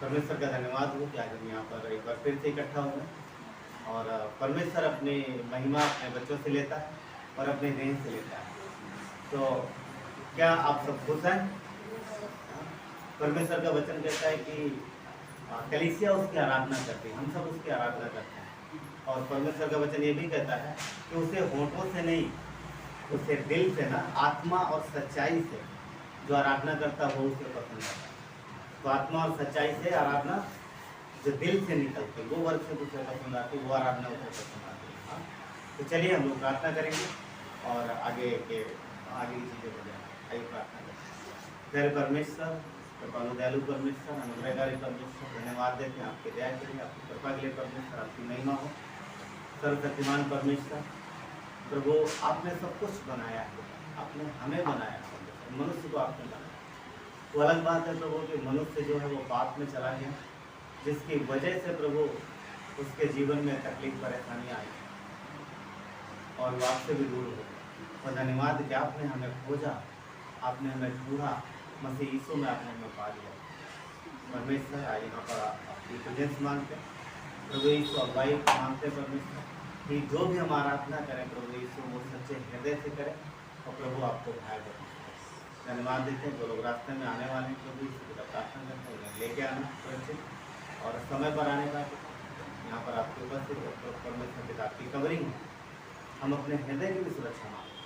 परमेश्वर का धन्यवाद हो कि आज हम यहाँ पर एक बार फिर से इकट्ठा हुए और परमेश्वर अपनी महिमा अपने बच्चों से लेता है और अपने देह से लेता है। तो क्या आप सब खुश हैं? परमेश्वर का वचन कहता है कि कलीसिया उसकी आराधना करती है, हम सब उसकी आराधना करते हैं। और परमेश्वर का वचन ये भी कहता है कि उसे होठों से नहीं, उसे दिल से ना, आत्मा और सच्चाई से जो आराधना करता है वो उसे पसंद आता है। तो आत्मा और सच्चाई से आराधना जो दिल से निकलती है वो वर्ग से उसे पसंद आती है, वो आराधना उसे पसंद आती है। हाँ, तो चलिए हम लोग प्रार्थना करेंगे और आगे की चीज़ें हो जाए। आइए प्रार्थना करें। प्यारे परमेश्वर, कृपालु दयालु परमेश्वर, अनुग्रहकारी परमेश्वर, धन्यवाद देते हैं आपके दया के लिए, आपकी कृपा के लिए परमेश्वर, आपकी महिमा हो। सर्वशक्तिमान परमेश्वर, प्रभु आपने सब कुछ बनाया है, आपने हमें बनाया है, मनुष्य को आपने बनाया। वो अलग बात है प्रभु कि मनुष्य जो है वो पाप में चला गया, जिसकी वजह से प्रभु उसके जीवन में तकलीफ परेशानियाँ आई और वो आपसे भी दूर हो गए। और धन्यवाद कि आपने हमें खोजा, आपने हमें ढूंढा, मसीह यीशु में आपने हमें पा लिया। परमेश्वर आज यहाँ पर आपकी प्रेजेंस मांगते हैं प्रभु यीशु, अगुवाई मांगते हैं परमेश्वर कि जो भी हम आराधना करें प्रभु यीशु वो सच्चे हृदय से करें और प्रभु आपको भाई करें। धन्यवाद देते हैं जो लोग रास्ते में आने वाले हैं प्रभु यीशु का प्रार्थना करते हैं उन्हें लेके आना सुरक्षित और समय पर आने का यहाँ पर आपके उपस्थित परमेश्वर पिता आपकी कवरिंग है। हम अपने हृदय की भी सुरक्षा मांगते हैं,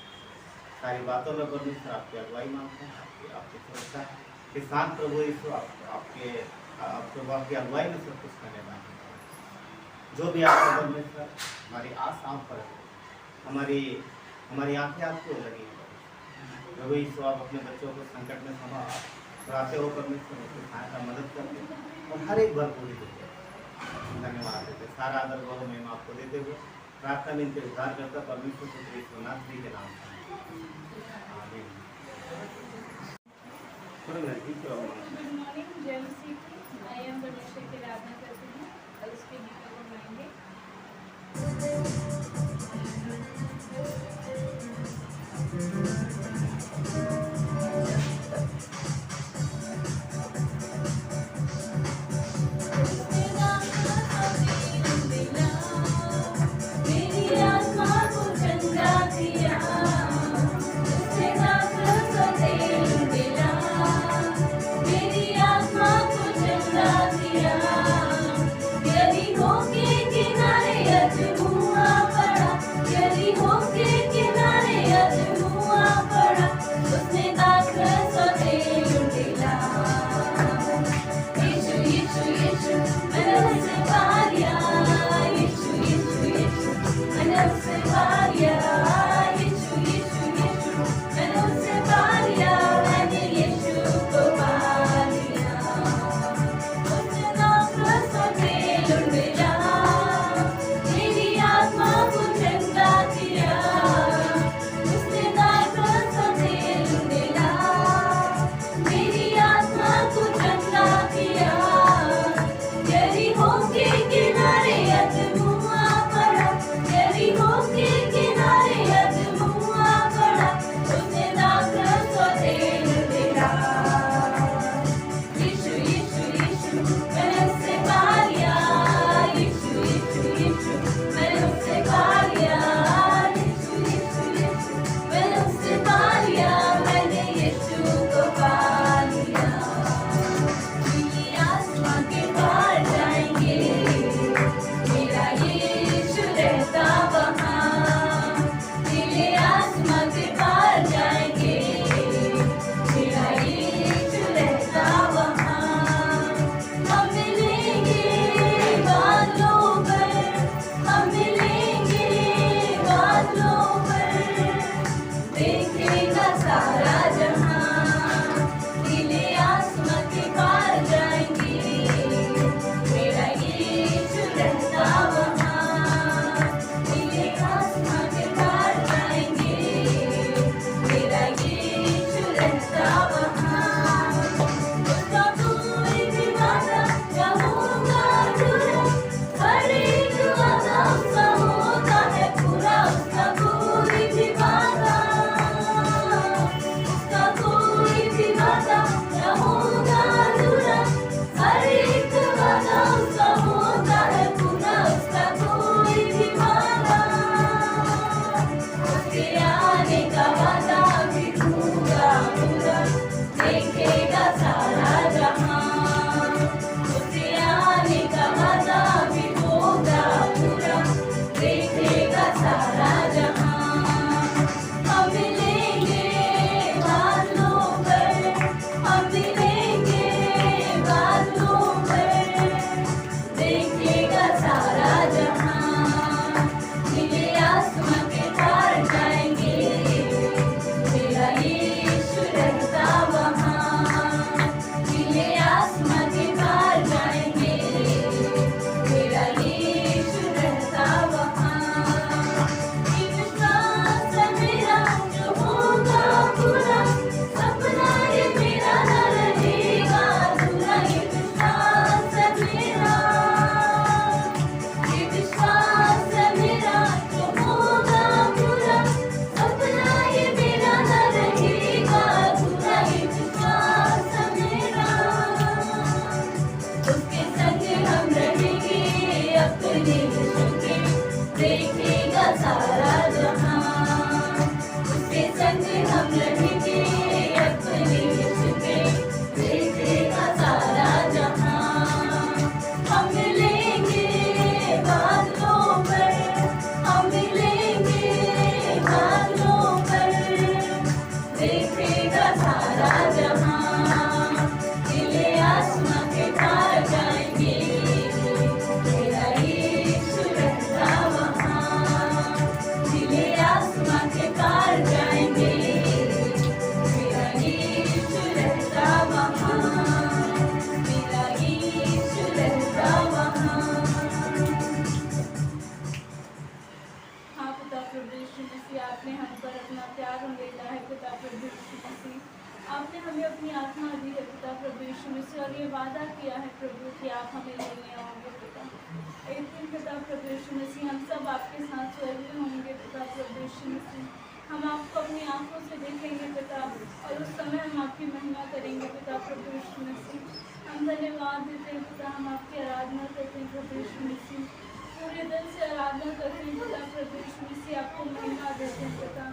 सारी बातों में परमेश्वर आपकी अगुवाई मांगते हैं, आपकी सुरक्षा के साथ प्रभु यीशु आपकी अगुवाई में सब कुछ करने मांगते हैं। जो भी आपका परमेश्वर हमारी आस आप पर हमारी आंखें आपको लगी हैं प्रभु यीशु, आप अपने बच्चों को संकट में छुड़ाते हो परमेश्वर, उसकी सहायता मदद करते हो और हर एक बार पूरी देते हो। धन्यवाद देते, सारा आदर गौरव महिमा आपको देते हुए प्रार्थना में इनके उद्धार करता परमेश्वर को यीशुनाथ जी के नाम से आमीन। गुड मॉर्निंग, जय मसीह की। आइए हम परमेश्वर की आराधना करते हैं और उसके गीतों को गाएंगे। संग हम रहेंगे अपने छुपे, देखेगा सारा जहां। हम मिलेंगे बादलों पर, हम मिलेंगे बादलों पर, देखेगा सारा जहां। नीले आसमां के पार जाएंगे, मेरा यीशु रहता वहाँ। नीले आसमां के पार जाएंगे, मेरा यीशु रहता वहाँ, मेरा यीशु रहता वहाँ। हाँ पिता प्रभु यीशु मसीह, आपने हम पर अपना प्यार उंडेला है पिता प्रभु यीशु मसीह। आपने हमें अपनी आत्मा दी है पिता प्रभु यीशु मसीह, और ये वादा किया है प्रभु कि आप हमें लेने आओगे पिता। एक दिन पिता प्रभु यीशु मसीह हम सब आपके साथ स्वर्ग में होंगे पिता प्रभु यीशु मसीह। हम आपको अपनी आंखों से देखेंगे पिता, और उस समय हम आपकी महिमा करेंगे पिता प्रभु यीशु मसीह। हम धन्यवाद देते हैं पिता, हम आपकी आराधना करते हैं प्रभु यीशु मसीह, पूरे दिल से आराधना करते हैं पिता प्रभु यीशु मसीह। आपको महिमा देते हैं पिता,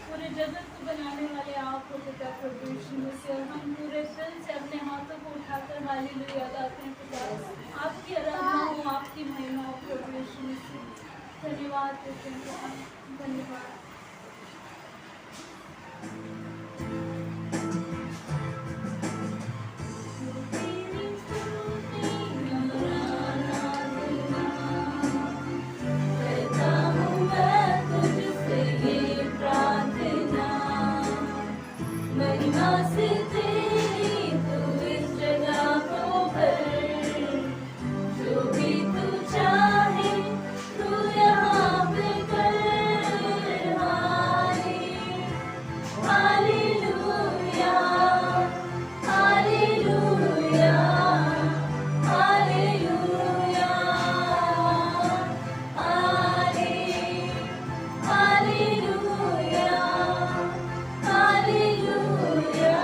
पूरे जगत को बनाने वाले आप हो पिता प्रभु यीशु मसीह। और हम पूरे दिल से अपने हाथों को उठाकर हालेलुया गाते हैं पिता। आपकी आराधना हो, आपकी महिमा हो प्रभु यीशु मसीह। धन्यवाद देते हैं पिता, धन्यवाद। करता हूँ मैं तुझसे ये प्रार्थना, महिमा से तेरी तू इस जगह को भर। जो भी तू चाहे तू यहाँ पे कर। Hallelujah, hallelujah, hallelujah, hallelujah, hallelujah.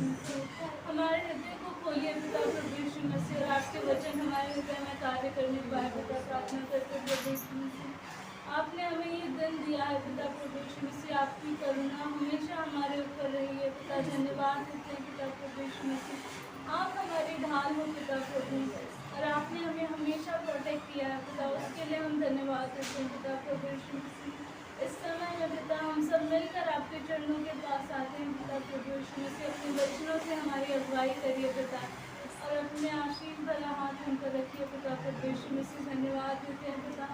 Yeshu Masih. हमारे हृदय को खोलिए पिता प्रभु यीशु मसीह, और आपके वचन हमारे हृदय में कार्य करने पाए पिता, प्रार्थना करते प्रभु यीशु मसीह। आपने हमें ये दिन दिया है पिता प्रभु यीशु मसीह, आपकी करुणा हमेशा हमारे ऊपर रही है पिता। धन्यवाद देते हैं पिता प्रभु यीशु मसीह, आप हमारी ढाल हो पिता प्रभु, और आपने हमें हमेशा प्रोटेक्ट किया है पिता, उसके लिए हम धन्यवाद देते हैं पिता प्रभु यीशु मसीह। इस समय में पिता हम सब मिलकर आपके चरणों के पास आते हैं पिता प्रभु यीशु मसीह, अपने वचनों से हमारी अगुवाई करिए पिता, और अपने आशीष भरा हाथ हम पर रखिए पिता प्रभु यीशु मसीह। धन्यवाद देते हैं पिता,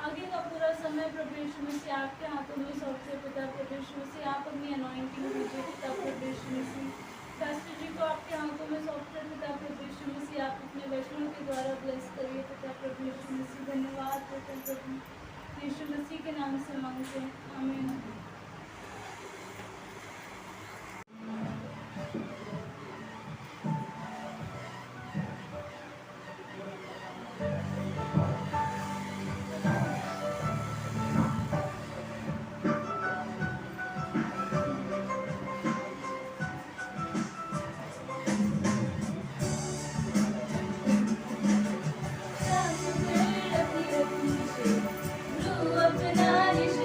आगे का पूरा समय प्रभु यीशु मसीह आपके हाथों में सौंपते पिता प्रभु यीशु मसीह। आप अपनी अनॉइंटिंग दीजिए पिता प्रभु यीशु मसीह। पास्टर जी को आपके हाथों में सौंपते पिता प्रभु यीशु मसीह, आप अपने वचनों के द्वारा ब्लेस करिए पिता प्रभु यीशु मसीह। धन्यवाद देते हैं प्रभु यीशु मसीह के नाम से मांगते हैं, आमीन। Ru apna rish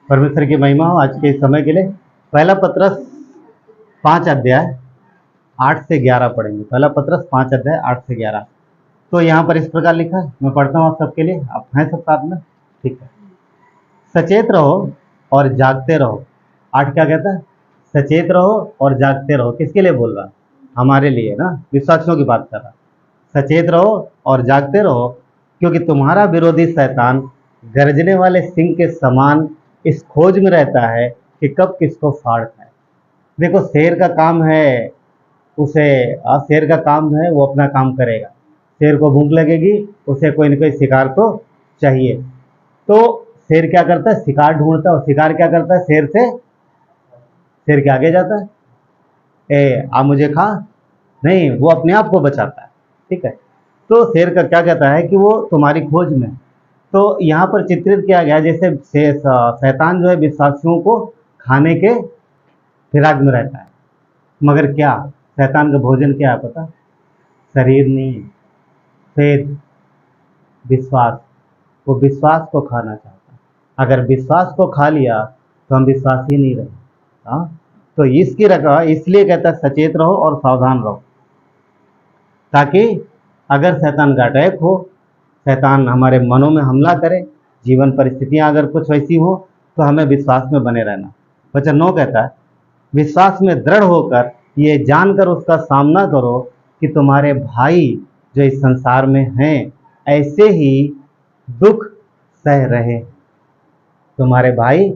परमेश्वर की महिमा हो। आज के इस समय के लिए पहला पत्रस 5 अध्याय 8 से 11 पढ़ेंगे। पहला पत्रस 5 अध्याय 8 से 11। तो यहाँ पर इस प्रकार लिखा है, मैं पढ़ता हूँ आप सबके लिए। आप हैं सब साथ में? ठीक है। सचेत रहो और जागते रहो। 8 क्या कहता है? सचेत रहो और जागते रहो। किसके लिए बोल रहा? हमारे लिए ना, विश्वासियों की बात कर रहा। सचेत रहो और जागते रहो, क्योंकि तुम्हारा विरोधी शैतान गरजने वाले सिंह के समान इस खोज में रहता है कि कब किसको फाड़ खाए। देखो, शेर का काम है उसे शेर का काम है, वो अपना काम करेगा। शेर को भूख लगेगी, उसे कोई न कोई शिकार तो चाहिए। तो शेर क्या करता है? शिकार ढूंढता है। और शिकार क्या करता है? शेर के आगे जाता है। आ मुझे खा, नहीं, वो अपने आप को बचाता है। ठीक है। तो शेर का क्या कहता है कि वो तुम्हारी खोज में। तो यहाँ पर चित्रित किया गया जैसे शैतान जो है विश्वासियों को खाने के फिराक में रहता है। मगर क्या शैतान का भोजन क्या है पता? शरीर नहीं है, फेथ, विश्वास। वो विश्वास को खाना चाहता है। अगर विश्वास को खा लिया तो हम विश्वासी नहीं रहे। हाँ, तो इसकी रखा, इसलिए कहता है सचेत रहो और सावधान रहो, ताकि अगर शैतान का अटैक हो, शैतान हमारे मनों में हमला करे, जीवन परिस्थितियां अगर कुछ वैसी हो, तो हमें विश्वास में बने रहना। वचन 9 कहता है, विश्वास में दृढ़ होकर ये जानकर उसका सामना करो कि तुम्हारे भाई जो इस संसार में हैं ऐसे ही दुख सह रहे। तुम्हारे भाई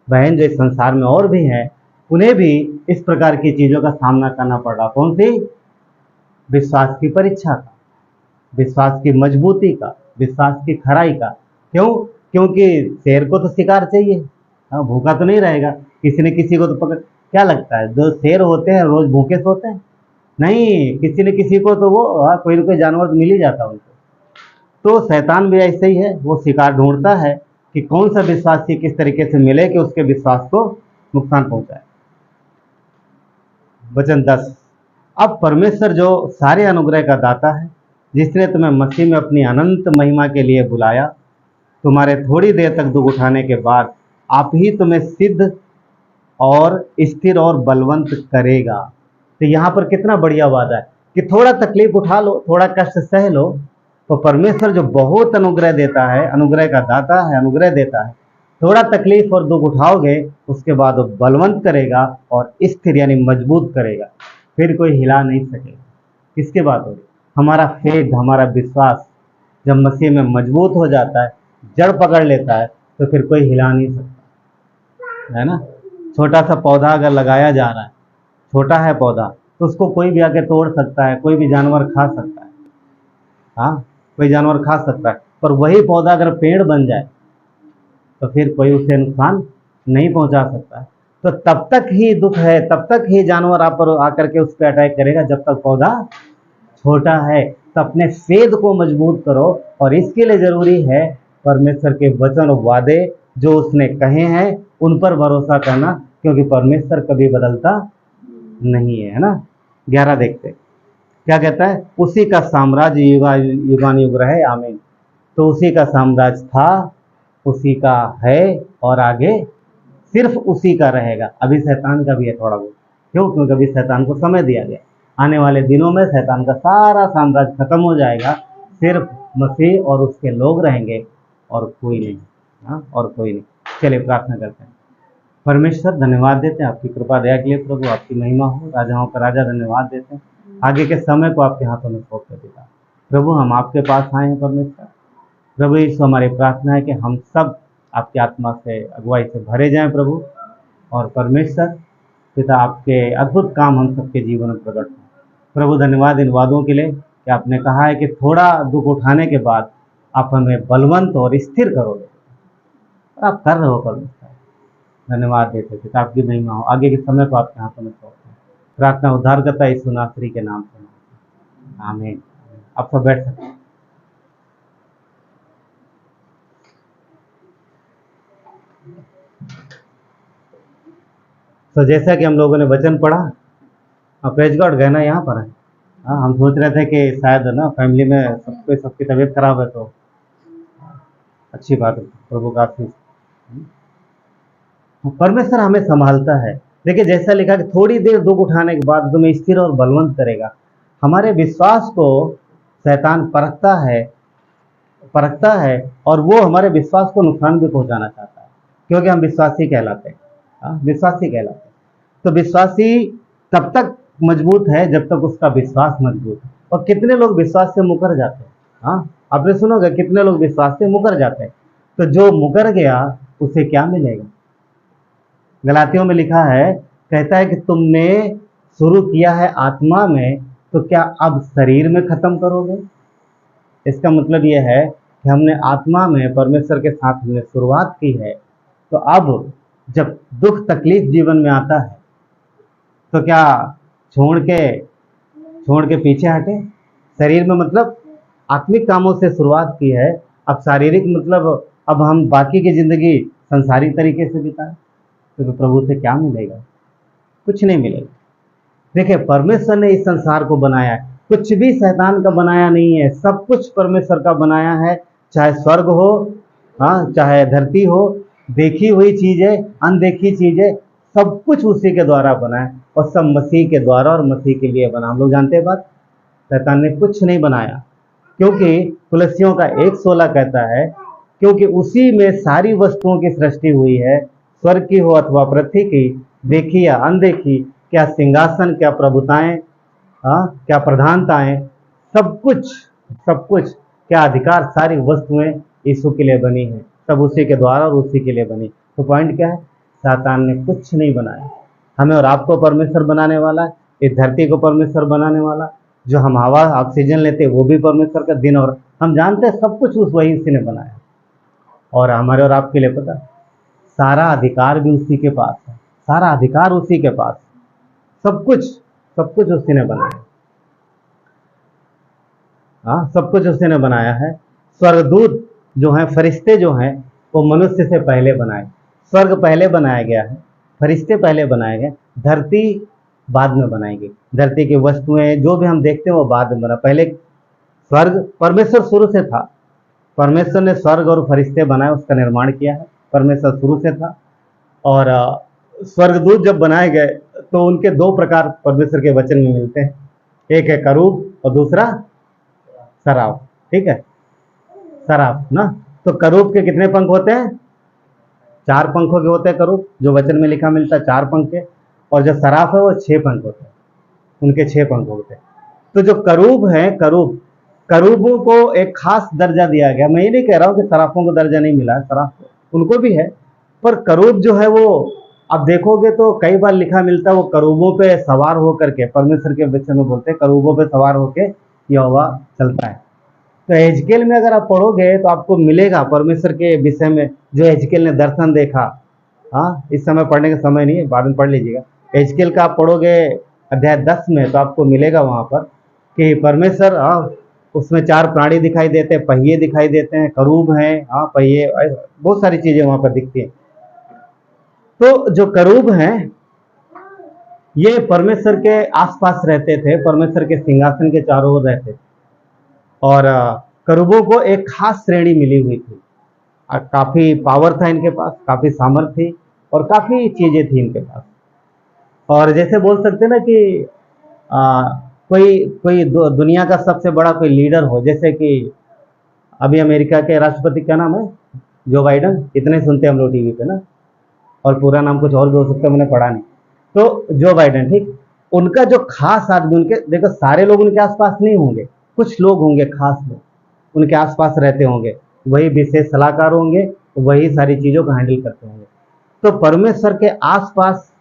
बहन जो इस संसार में और भी हैं, उन्हें भी इस प्रकार की चीज़ों का सामना करना पड़ रहा। कौन सी? विश्वास की परीक्षा का, विश्वास की मजबूती का, विश्वास की खराई का। क्यों? क्योंकि शेर को तो शिकार चाहिए। हाँ, भूखा तो नहीं रहेगा। किसी न किसी को तो पकड़, क्या लगता है जो शेर होते हैं रोज भूखे सोते हैं? नहीं, किसी न किसी को तो वो कोई न कोई जानवर तो मिल ही जाता है उनको। तो शैतान भी ऐसे ही है, वो शिकार ढूंढता है कि कौन सा विश्वासी किस तरीके से मिले कि उसके विश्वास को नुकसान पहुंचाए। वचन 10, अब परमेश्वर जो सारे अनुग्रह का दाता है, जिसने तुम्हें मसीह में अपनी अनंत महिमा के लिए बुलाया, तुम्हारे थोड़ी देर तक दुख उठाने के बाद आप ही तुम्हें सिद्ध और स्थिर और बलवंत करेगा। तो यहाँ पर कितना बढ़िया वादा है कि थोड़ा तकलीफ उठा लो, थोड़ा कष्ट सह लो, तो परमेश्वर जो बहुत अनुग्रह देता है, अनुग्रह का दाता है, अनुग्रह देता है, थोड़ा तकलीफ और दुख उठाओगे, उसके बाद वो बलवंत करेगा और स्थिर यानी मजबूत करेगा। फिर कोई हिला नहीं सकेगा। किसकी बात हो रही? हमारा फेथ, हमारा विश्वास जब मसीह में मजबूत हो जाता है, जड़ पकड़ लेता है, तो फिर कोई हिला नहीं सकता, है ना। छोटा सा पौधा अगर लगाया जा रहा है, छोटा है पौधा, तो उसको कोई भी आके तोड़ सकता है, कोई भी जानवर खा सकता है। हाँ, कोई जानवर खा सकता है। पर वही पौधा अगर पेड़ बन जाए तो फिर कोई उसे नुकसान नहीं पहुंचा सकता है। तो तब तक ही दुख है, तब तक ही जानवर आप पर आकर के उस पर अटैक करेगा जब तक पौधा छोटा है। तो अपने फेद को मजबूत करो, और इसके लिए जरूरी है परमेश्वर के वचन और वादे जो उसने कहे हैं उन पर भरोसा करना, क्योंकि परमेश्वर कभी बदलता नहीं है ना। 11 देखते क्या कहता है, उसी का साम्राज्य युगानुयुग रहे, आमीन। तो उसी का साम्राज्य था, उसी का है और आगे सिर्फ उसी का रहेगा। अभी शैतान का भी है थोड़ा बहुत। क्यों? क्योंकि अभी शैतान को समय दिया गया। आने वाले दिनों में शैतान का सारा साम्राज्य खत्म हो जाएगा, सिर्फ मसीह और उसके लोग रहेंगे और कोई नहीं। हाँ, और कोई नहीं। चलिए प्रार्थना करते हैं। परमेश्वर धन्यवाद देते हैं आपकी कृपा दया के लिए प्रभु, आपकी महिमा हो। राजाओं का राजा धन्यवाद देते हैं, आगे के समय को आपके हाथों में सौंप कर देता प्रभु। हम आपके पास आए हैं परमेश्वर। प्रभु यीशु, हमारी प्रार्थना है कि हम सब आपकी आत्मा से, अगुवाई से भरे जाएं प्रभु, और परमेश्वर पिता आपके अद्भुत काम हम सबके जीवन में प्रकट हों। प्रभु धन्यवाद इन वादों के लिए कि आपने कहा है कि थोड़ा दुख उठाने के बाद आप हमें बलवंत और स्थिर करोगे, और आप कर रहे हो परमेश्वर। धन्यवाद देते पिता, आपकी महिमा हो। आगे के समय को आपके हाथों में सौंपते हैं। प्रार्थना उद्धारकर्ता यीशु नासरी के नाम से, आमीन। आप सब बैठ सकते हैं। तो जैसा कि हम लोगों ने वचन पढ़ा, प्रेज गॉड गहना यहाँ पर है। हाँ, हम सोच रहे थे कि शायद ना फैमिली में सबकी तबीयत खराब है, तो अच्छी बात है, प्रभु का आशीष। परमेश्वर हमें संभालता है। देखिए जैसा लिखा कि थोड़ी देर दुख उठाने के बाद तुम्हें स्थिर और बलवंत करेगा। हमारे विश्वास को शैतान परखता है और वो हमारे विश्वास को नुकसान भी पहुंचाना चाहता है, क्योंकि हम विश्वासी कहलाते हैं। विश्वासी कहलाते हैं। तो विश्वासी तब तक मजबूत है जब तक उसका विश्वास मजबूत है। और कितने लोग विश्वास से मुकर जाते हैं। आपने सुनोगे कितने लोग विश्वास से मुकर जाते हैं। तो जो मुकर गया उसे क्या मिलेगा? गलातियों में लिखा है, कहता है कि तुमने शुरू किया है आत्मा में, तो क्या अब शरीर में खत्म करोगे? इसका मतलब यह है कि हमने आत्मा में परमेश्वर के साथ हमने शुरुआत की है, तो अब जब दुख तकलीफ जीवन में आता है तो क्या छोड़ के पीछे हटे? शरीर में मतलब आत्मिक कामों से शुरुआत की है, अब शारीरिक मतलब अब हम बाकी की जिंदगी संसारिक तरीके से बिताएं, तो प्रभु से क्या मिलेगा? कुछ नहीं मिलेगा। देखिए परमेश्वर ने इस संसार को बनाया है, कुछ भी शैतान का बनाया नहीं है, सब कुछ परमेश्वर का बनाया है। चाहे स्वर्ग हो, चाहे धरती हो, देखी हुई चीजें, अनदेखी चीजें, सब कुछ उसी के द्वारा बना है और सब मसीह के द्वारा और मसीह के लिए बना। हम लोग जानते हैं बात, शैतान ने कुछ नहीं बनाया, क्योंकि कुलस्सियों का 1:16 कहता है, क्योंकि उसी में सारी वस्तुओं की सृष्टि हुई है, स्वर्ग की हो अथवा पृथ्वी की, देखी या अनदेखी, क्या सिंहासन, क्या प्रभुताएं, क्या प्रधानताएं, सब कुछ क्या अधिकार, सारी वस्तुएं यीशु के लिए बनी है, सब उसी के द्वारा और उसी के लिए बनी। तो पॉइंट क्या है? शैतान ने कुछ नहीं बनाया। हमें और आपको परमेश्वर बनाने वाला है, इस धरती को परमेश्वर बनाने वाला, जो हम हवा ऑक्सीजन लेते हैं वो भी परमेश्वर का दिन, और हम जानते हैं सब कुछ उस वही उसी ने बनाया। और हमारे और आपके लिए पता, सारा अधिकार भी उसी के पास है, सारा अधिकार उसी के पास, सब कुछ उसी ने बनाया। सब कुछ उसी ने बनाया है। स्वर्गदूत जो हैं, फरिश्ते जो हैं, वो मनुष्य से पहले बनाए। स्वर्ग पहले बनाया गया है, फरिश्ते पहले बनाए गए, धरती बाद में बनाई गई। धरती की वस्तुएं जो भी हम देखते हैं वो बाद में बना। पहले स्वर्ग परमेश्वर शुरू से था, परमेश्वर ने स्वर्ग और फरिश्ते बनाए, उसका निर्माण किया है, परमेश्वर शुरू से था। और स्वर्गदूत जब बनाए गए तो उनके दो प्रकार परमेश्वर के वचन में मिलते हैं, एक है करूब और दूसरा सराफ। ठीक है, सराफ ना। तो करूब के कितने पंख होते हैं? 4 पंखों के होते हैं करूब, जो वचन में लिखा मिलता है 4 पंख के। और जो सराफ है वो 6 पंख होते हैं, उनके 6 पंख होते हैं। तो जो करूब है, करूबों को एक खास दर्जा दिया गया। मैं ये नहीं कह रहा हूँ कि सराफों को दर्जा नहीं मिला है, सराफ उनको भी है, पर करूब जो है वो आप देखोगे तो कई बार लिखा मिलता है वो करूबों पे सवार होकर के, परमेश्वर के विषय में बोलते हैं करूबों पे सवार होके यहोवा चलता है। तो एजकेल में अगर आप पढ़ोगे तो आपको मिलेगा परमेश्वर के विषय में, जो एजकेल ने दर्शन देखा। इस समय पढ़ने का समय नहीं है, बाद में पढ़ लीजिएगा। एजकेल का आप पढ़ोगे अध्याय 10 में, तो आपको मिलेगा वहां पर कि परमेश्वर, उसमें 4 प्राणी दिखाई देते हैं, पहिए दिखाई देते हैं, करूब हैं, पहिए, बहुत सारी चीजें वहां पर दिखती हैं। तो जो करूब हैं ये परमेश्वर के आसपास रहते थे, परमेश्वर के सिंहासन के चारों ओर रहते थे। और करूबों को एक खास श्रेणी मिली हुई थी, काफी पावर था इनके पास, काफी सामर्थ्य थी और काफी चीजें थी इनके पास। और जैसे बोल सकते ना कि कोई दुनिया का सबसे बड़ा कोई लीडर हो, जैसे कि अभी अमेरिका के राष्ट्रपति क्या नाम है, जो बाइडन, इतने सुनते हैं हम लोग टीवी पे ना, और पूरा नाम कुछ और भी हो सकता है, मैंने पढ़ा नहीं। तो जो बाइडन, ठीक, उनका जो खास आदमी, उनके देखो सारे लोग उनके आसपास नहीं होंगे, कुछ लोग होंगे खास लोग उनके आसपास रहते होंगे, वही विशेष सलाहकार होंगे, वही सारी चीजों को हैंडल करते होंगे। तो परमेश्वर के आसपास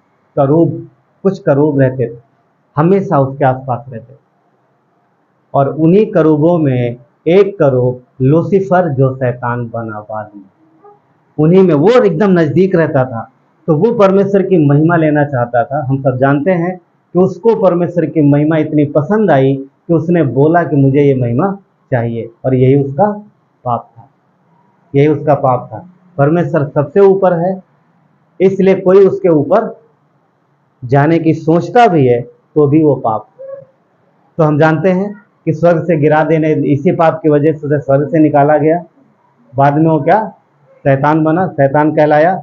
कुछ करूब रहते थे, हमेशा उसके आसपास रहते थे। और उन्हीं करूबों में एक करूब लूसीफर, जो शैतान बना बाद में, उन्हीं में वो एकदम नजदीक रहता था। तो वो परमेश्वर की महिमा लेना चाहता था। हम सब जानते हैं कि उसको परमेश्वर की महिमा इतनी पसंद आई कि उसने बोला कि मुझे ये महिमा चाहिए, और यही उसका पाप था। परमेश्वर सबसे ऊपर है, इसलिए कोई उसके ऊपर जाने की सोचता भी है तो भी वो पाप। तो हम जानते हैं कि स्वर्ग से गिरा देने, इसी पाप की वजह से स्वर्ग से निकाला गया। बाद में वो क्या, शैतान बना, शैतान कहलाया।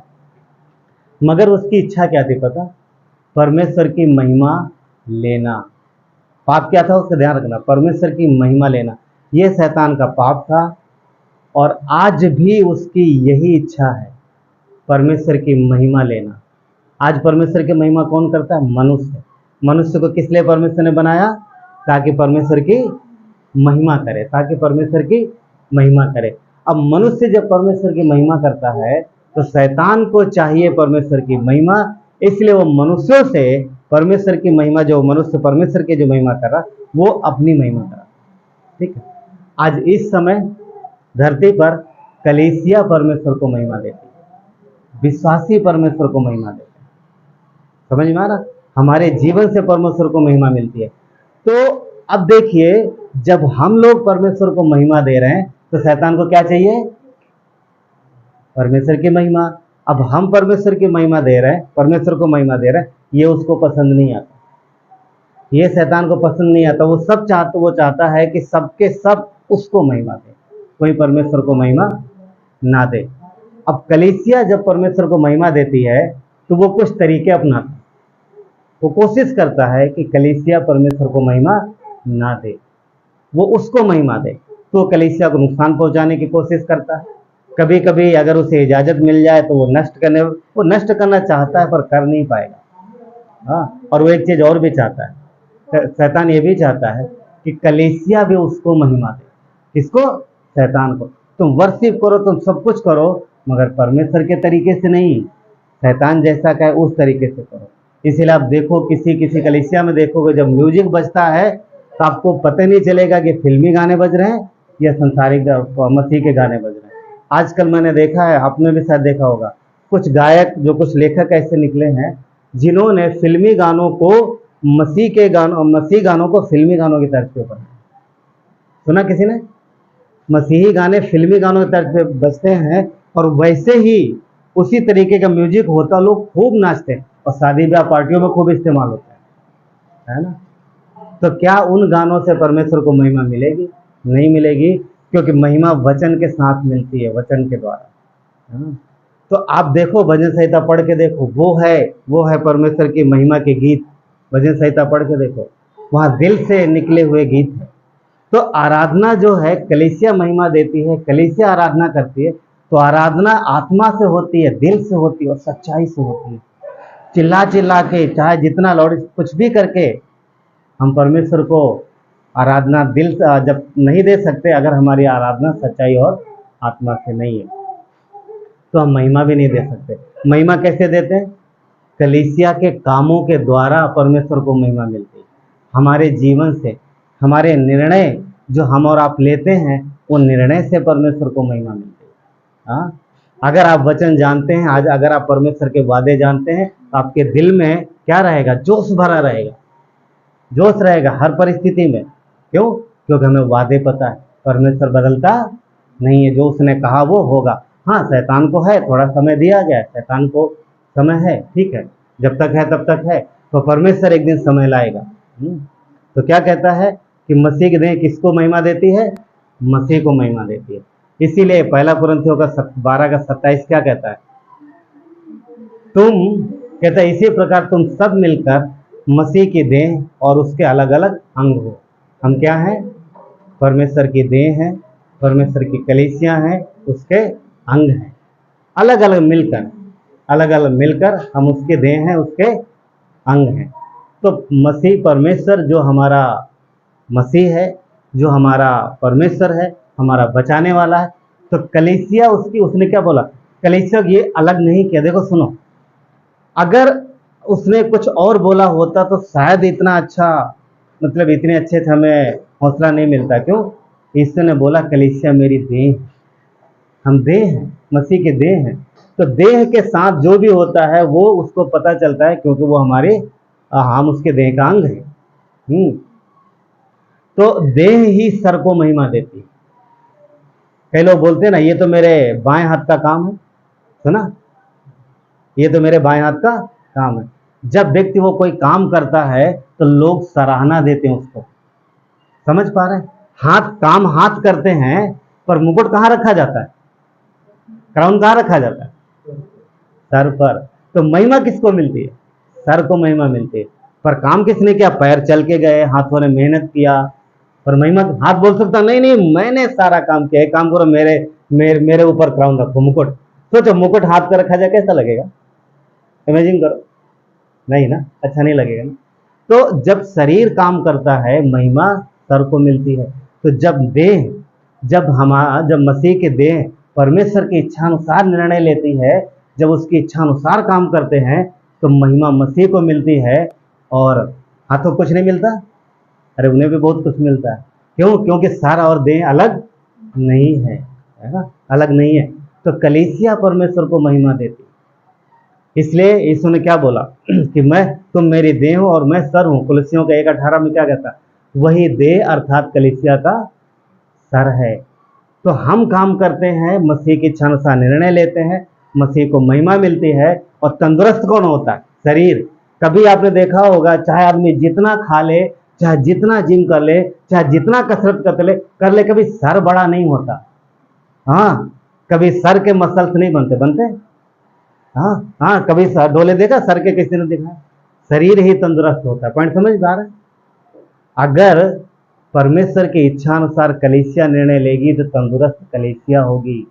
मगर उसकी इच्छा क्या थी पता? परमेश्वर की महिमा लेना। पाप क्या था उसका ध्यान रखना, परमेश्वर की महिमा लेना। ये शैतान का पाप था और आज भी उसकी यही इच्छा है, परमेश्वर की महिमा लेना। आज परमेश्वर की महिमा कौन करता है? मनुष्य। मनुष्य को किस लिए परमेश्वर ने बनाया? ताकि परमेश्वर की महिमा करे, ताकि परमेश्वर की महिमा करे। अब मनुष्य जब परमेश्वर की महिमा करता है तो शैतान को चाहिए परमेश्वर की महिमा, इसलिए वो मनुष्यों से परमेश्वर की महिमा, जो मनुष्य परमेश्वर की जो महिमा कर रहा वो अपनी महिमा कर रहा। ठीक है, आज इस समय धरती पर कलीसिया परमेश्वर को महिमा देती है, विश्वासी परमेश्वर को महिमा देते हैं। समझ में आ रहा? हमारे जीवन से परमेश्वर को महिमा मिलती है। तो अब देखिए, जब हम लोग परमेश्वर को महिमा दे रहे हैं तो शैतान को क्या चाहिए? परमेश्वर की महिमा। अब हम परमेश्वर की महिमा दे रहे हैं, परमेश्वर को महिमा दे रहे हैं, ये उसको पसंद नहीं आता, ये शैतान को पसंद नहीं आता। वो चाहता है कि सबके सब उसको महिमा दे, कोई परमेश्वर को महिमा ना दे। अब कलीसिया जब परमेश्वर को महिमा देती है तो वो कुछ तरीके अपनाता है, वो कोशिश करता है कि कलीसिया परमेश्वर को महिमा ना दे, वो उसको महिमा दे, तो कलीसिया को नुकसान पहुंचाने की कोशिश करता है। कभी कभी अगर उसे इजाजत मिल जाए तो वो नष्ट करना चाहता है पर कर नहीं पाएगा। हाँ, और वो एक चीज और भी चाहता है, शैतान ये भी चाहता है कि कलीसिया भी उसको महिमा दे। किसको? शैतान को। तुम वर्शिप करो, तुम सब कुछ करो, मगर परमेश्वर के तरीके से नहीं, शैतान जैसा कहे उस तरीके से करो। इसीलिए आप देखो, किसी कलीसिया में देखोगे जब म्यूजिक बजता है तो आपको पता नहीं चलेगा कि फिल्मी गाने बज रहे हैं या संसारिक मसीह के गाने बज रहे हैं। आजकल मैंने देखा है, आपने भी शायद देखा होगा, कुछ गायक, जो कुछ लेखक ऐसे निकले हैं जिन्होंने फिल्मी गानों को मसीह गानों को फिल्मी गानों की तर्ज पे बनाया। सुना किसी ने? मसीही गाने फिल्मी गानों की तर्ज पे बजते हैं और वैसे ही उसी तरीके का म्यूजिक होता, लोग खूब नाचते हैं और शादी ब्याह पार्टियों में खूब इस्तेमाल होता है ना? तो क्या उन गानों से परमेश्वर को महिमा मिलेगी? नहीं मिलेगी, क्योंकि महिमा वचन के साथ मिलती है, वचन के द्वारा। तो आप देखो, भजन संहिता पढ़ के देखो, वो है परमेश्वर की महिमा के गीत। भजन संहिता पढ़ के देखो, वहाँ दिल से निकले हुए गीत है। तो आराधना जो है, कलीसिया महिमा देती है, कलीसिया आराधना करती है, तो आराधना आत्मा से होती है, दिल से होती है और सच्चाई से होती है। चिल्ला चिल्ला के, चाहे जितना लौड़, कुछ भी करके हम परमेश्वर को आराधना दिल से जब नहीं दे सकते, अगर हमारी आराधना सच्चाई और आत्मा से नहीं है तो हम महिमा भी नहीं दे सकते। महिमा कैसे देते हैं? कलीसिया के कामों के द्वारा परमेश्वर को महिमा मिलती है। हमारे जीवन से, हमारे निर्णय जो हम और आप लेते हैं, वो निर्णय से परमेश्वर को महिमा मिलती है। हाँ, अगर आप वचन जानते हैं, आज अगर आप परमेश्वर के वादे जानते हैं, तो आपके दिल में क्या रहेगा? जोश भरा रहेगा, जोश रहेगा हर परिस्थिति में। क्यों? क्योंकि हमें वादे पता है, परमेश्वर बदलता नहीं है, जो उसने कहा वो होगा। हाँ, शैतान को है, थोड़ा समय दिया गया है, शैतान को समय है, ठीक है, जब तक है तब तक है, तो परमेश्वर एक दिन समय लाएगा। तो क्या कहता है कि मसीह की देह किसको महिमा देती है? मसीह को महिमा देती है। इसीलिए पहला कुरिन्थियों का 12:27 क्या कहता है? कहता है इसी प्रकार तुम सब मिलकर मसीह की देह और उसके अलग अलग अंग हो। हम क्या हैं? परमेश्वर की देह हैं, परमेश्वर की कलीसिया हैं, उसके अंग हैं। अलग अलग मिलकर हम उसके देह हैं, उसके अंग हैं। तो मसीह परमेश्वर जो हमारा मसीह है, जो हमारा परमेश्वर है, हमारा बचाने वाला है, तो कलीसिया उसने क्या बोला? कलीसिया ये अलग नहीं किया। देखो सुनो, अगर उसने कुछ और बोला होता तो शायद इतना अच्छा, मतलब इतने अच्छे से हमें हौसला नहीं मिलता। क्यों? यीशु ने बोला कलीसिया मेरी देह, हम देह हैं, मसीह के देह हैं। तो देह के साथ जो भी होता है वो उसको पता चलता है, क्योंकि वो हम उसके देह का अंग है। तो देह ही सर को महिमा देती है। कई लोग बोलते हैं ना, ये तो मेरे बाएं हाथ का काम है, सुना, ये तो मेरे बाएं हाथ का काम है। जब व्यक्ति वो कोई काम करता है तो लोग सराहना देते हैं उसको। समझ पा रहे हैं? हाथ करते हैं, पर मुकुट कहाँ रखा जाता है? क्राउन कहाँ रखा जाता है? सर पर। तो महिमा किसको मिलती है? सर को महिमा मिलती है। पर काम किसने किया? पैर चल के गए, हाथों ने मेहनत किया। पर महिमा, हाथ बोल सकता नहीं नहीं मैंने सारा काम किया, एक काम करो मेरे मेरे मेरे ऊपर क्राउन रखो, मुकुट। सोचो मुकुट हाथ पे रखा जाए कैसा लगेगा? इमेजिन करो, नहीं ना, अच्छा नहीं लगेगा ना। तो जब शरीर काम करता है महिमा सर को मिलती है। तो जब मसीह की देह परमेश्वर की इच्छानुसार निर्णय लेती है, जब उसकी इच्छानुसार काम करते हैं, तो महिमा मसीह को मिलती है। और हाथों को कुछ नहीं मिलता? अरे उन्हें भी बहुत कुछ मिलता है। क्यों? क्योंकि सर और देह अलग नहीं है ना, अलग नहीं है। तो कलीसिया परमेश्वर को महिमा देती। इसलिए यीशु ने क्या बोला कि तुम मेरी देह हो और मैं सर हूं। कुलसियों का 1:18 में क्या कहता है? वही देह अर्थात कलीसिया का सर है। तो हम काम करते हैं, मसीह की इच्छा अनुसार निर्णय लेते हैं, मसीह को महिमा मिलती है। और तंदुरुस्त कौन होता है? शरीर। कभी आपने देखा होगा, चाहे आदमी जितना खा ले, चाहे जितना जिम कर ले, चाहे जितना कसरत कर ले, कभी सर बड़ा नहीं होता। हाँ, कभी सर के मसल्स नहीं बनते। हाँ हाँ, कभी सर डोले देखा? सर के किसी ने देखा? शरीर ही तंदुरुस्त होता है। पॉइंट समझ आ रहा है? अगर परमेश्वर की इच्छा अनुसार कलीसिया निर्णय लेगी तो तंदुरुस्त कलीसिया होगी।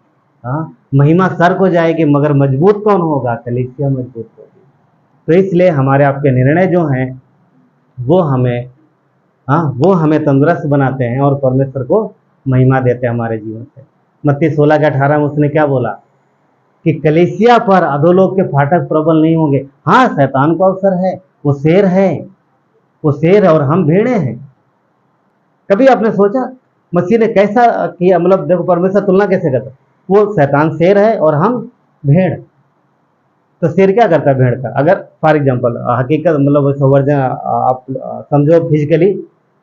हाँ, महिमा सर को जाएगी, मगर मजबूत कौन होगा? कलीसिया मजबूत होगी। तो इसलिए हमारे आपके निर्णय जो हैं वो हमें तंदुरुस्त बनाते हैं और परमेश्वर को महिमा देते हैं हमारे जीवन से। मत्ती 16:18 में उसने क्या बोला कि कलीसिया पर अधोलोक के फाटक प्रबल नहीं होंगे। हाँ, शैतान को अवसर है, वो शेर है और हम भेड़े हैं। कभी आपने सोचा मसीह ने कैसा किया? मतलब देखो, परमेश्वर तुलना कैसे करता? वो शैतान शेर है और हम भेड़। तो शेर क्या करता है भेड़ का? अगर फॉर एग्जाम्पल हकीकत मतलब वर्जन आप समझो, फिजिकली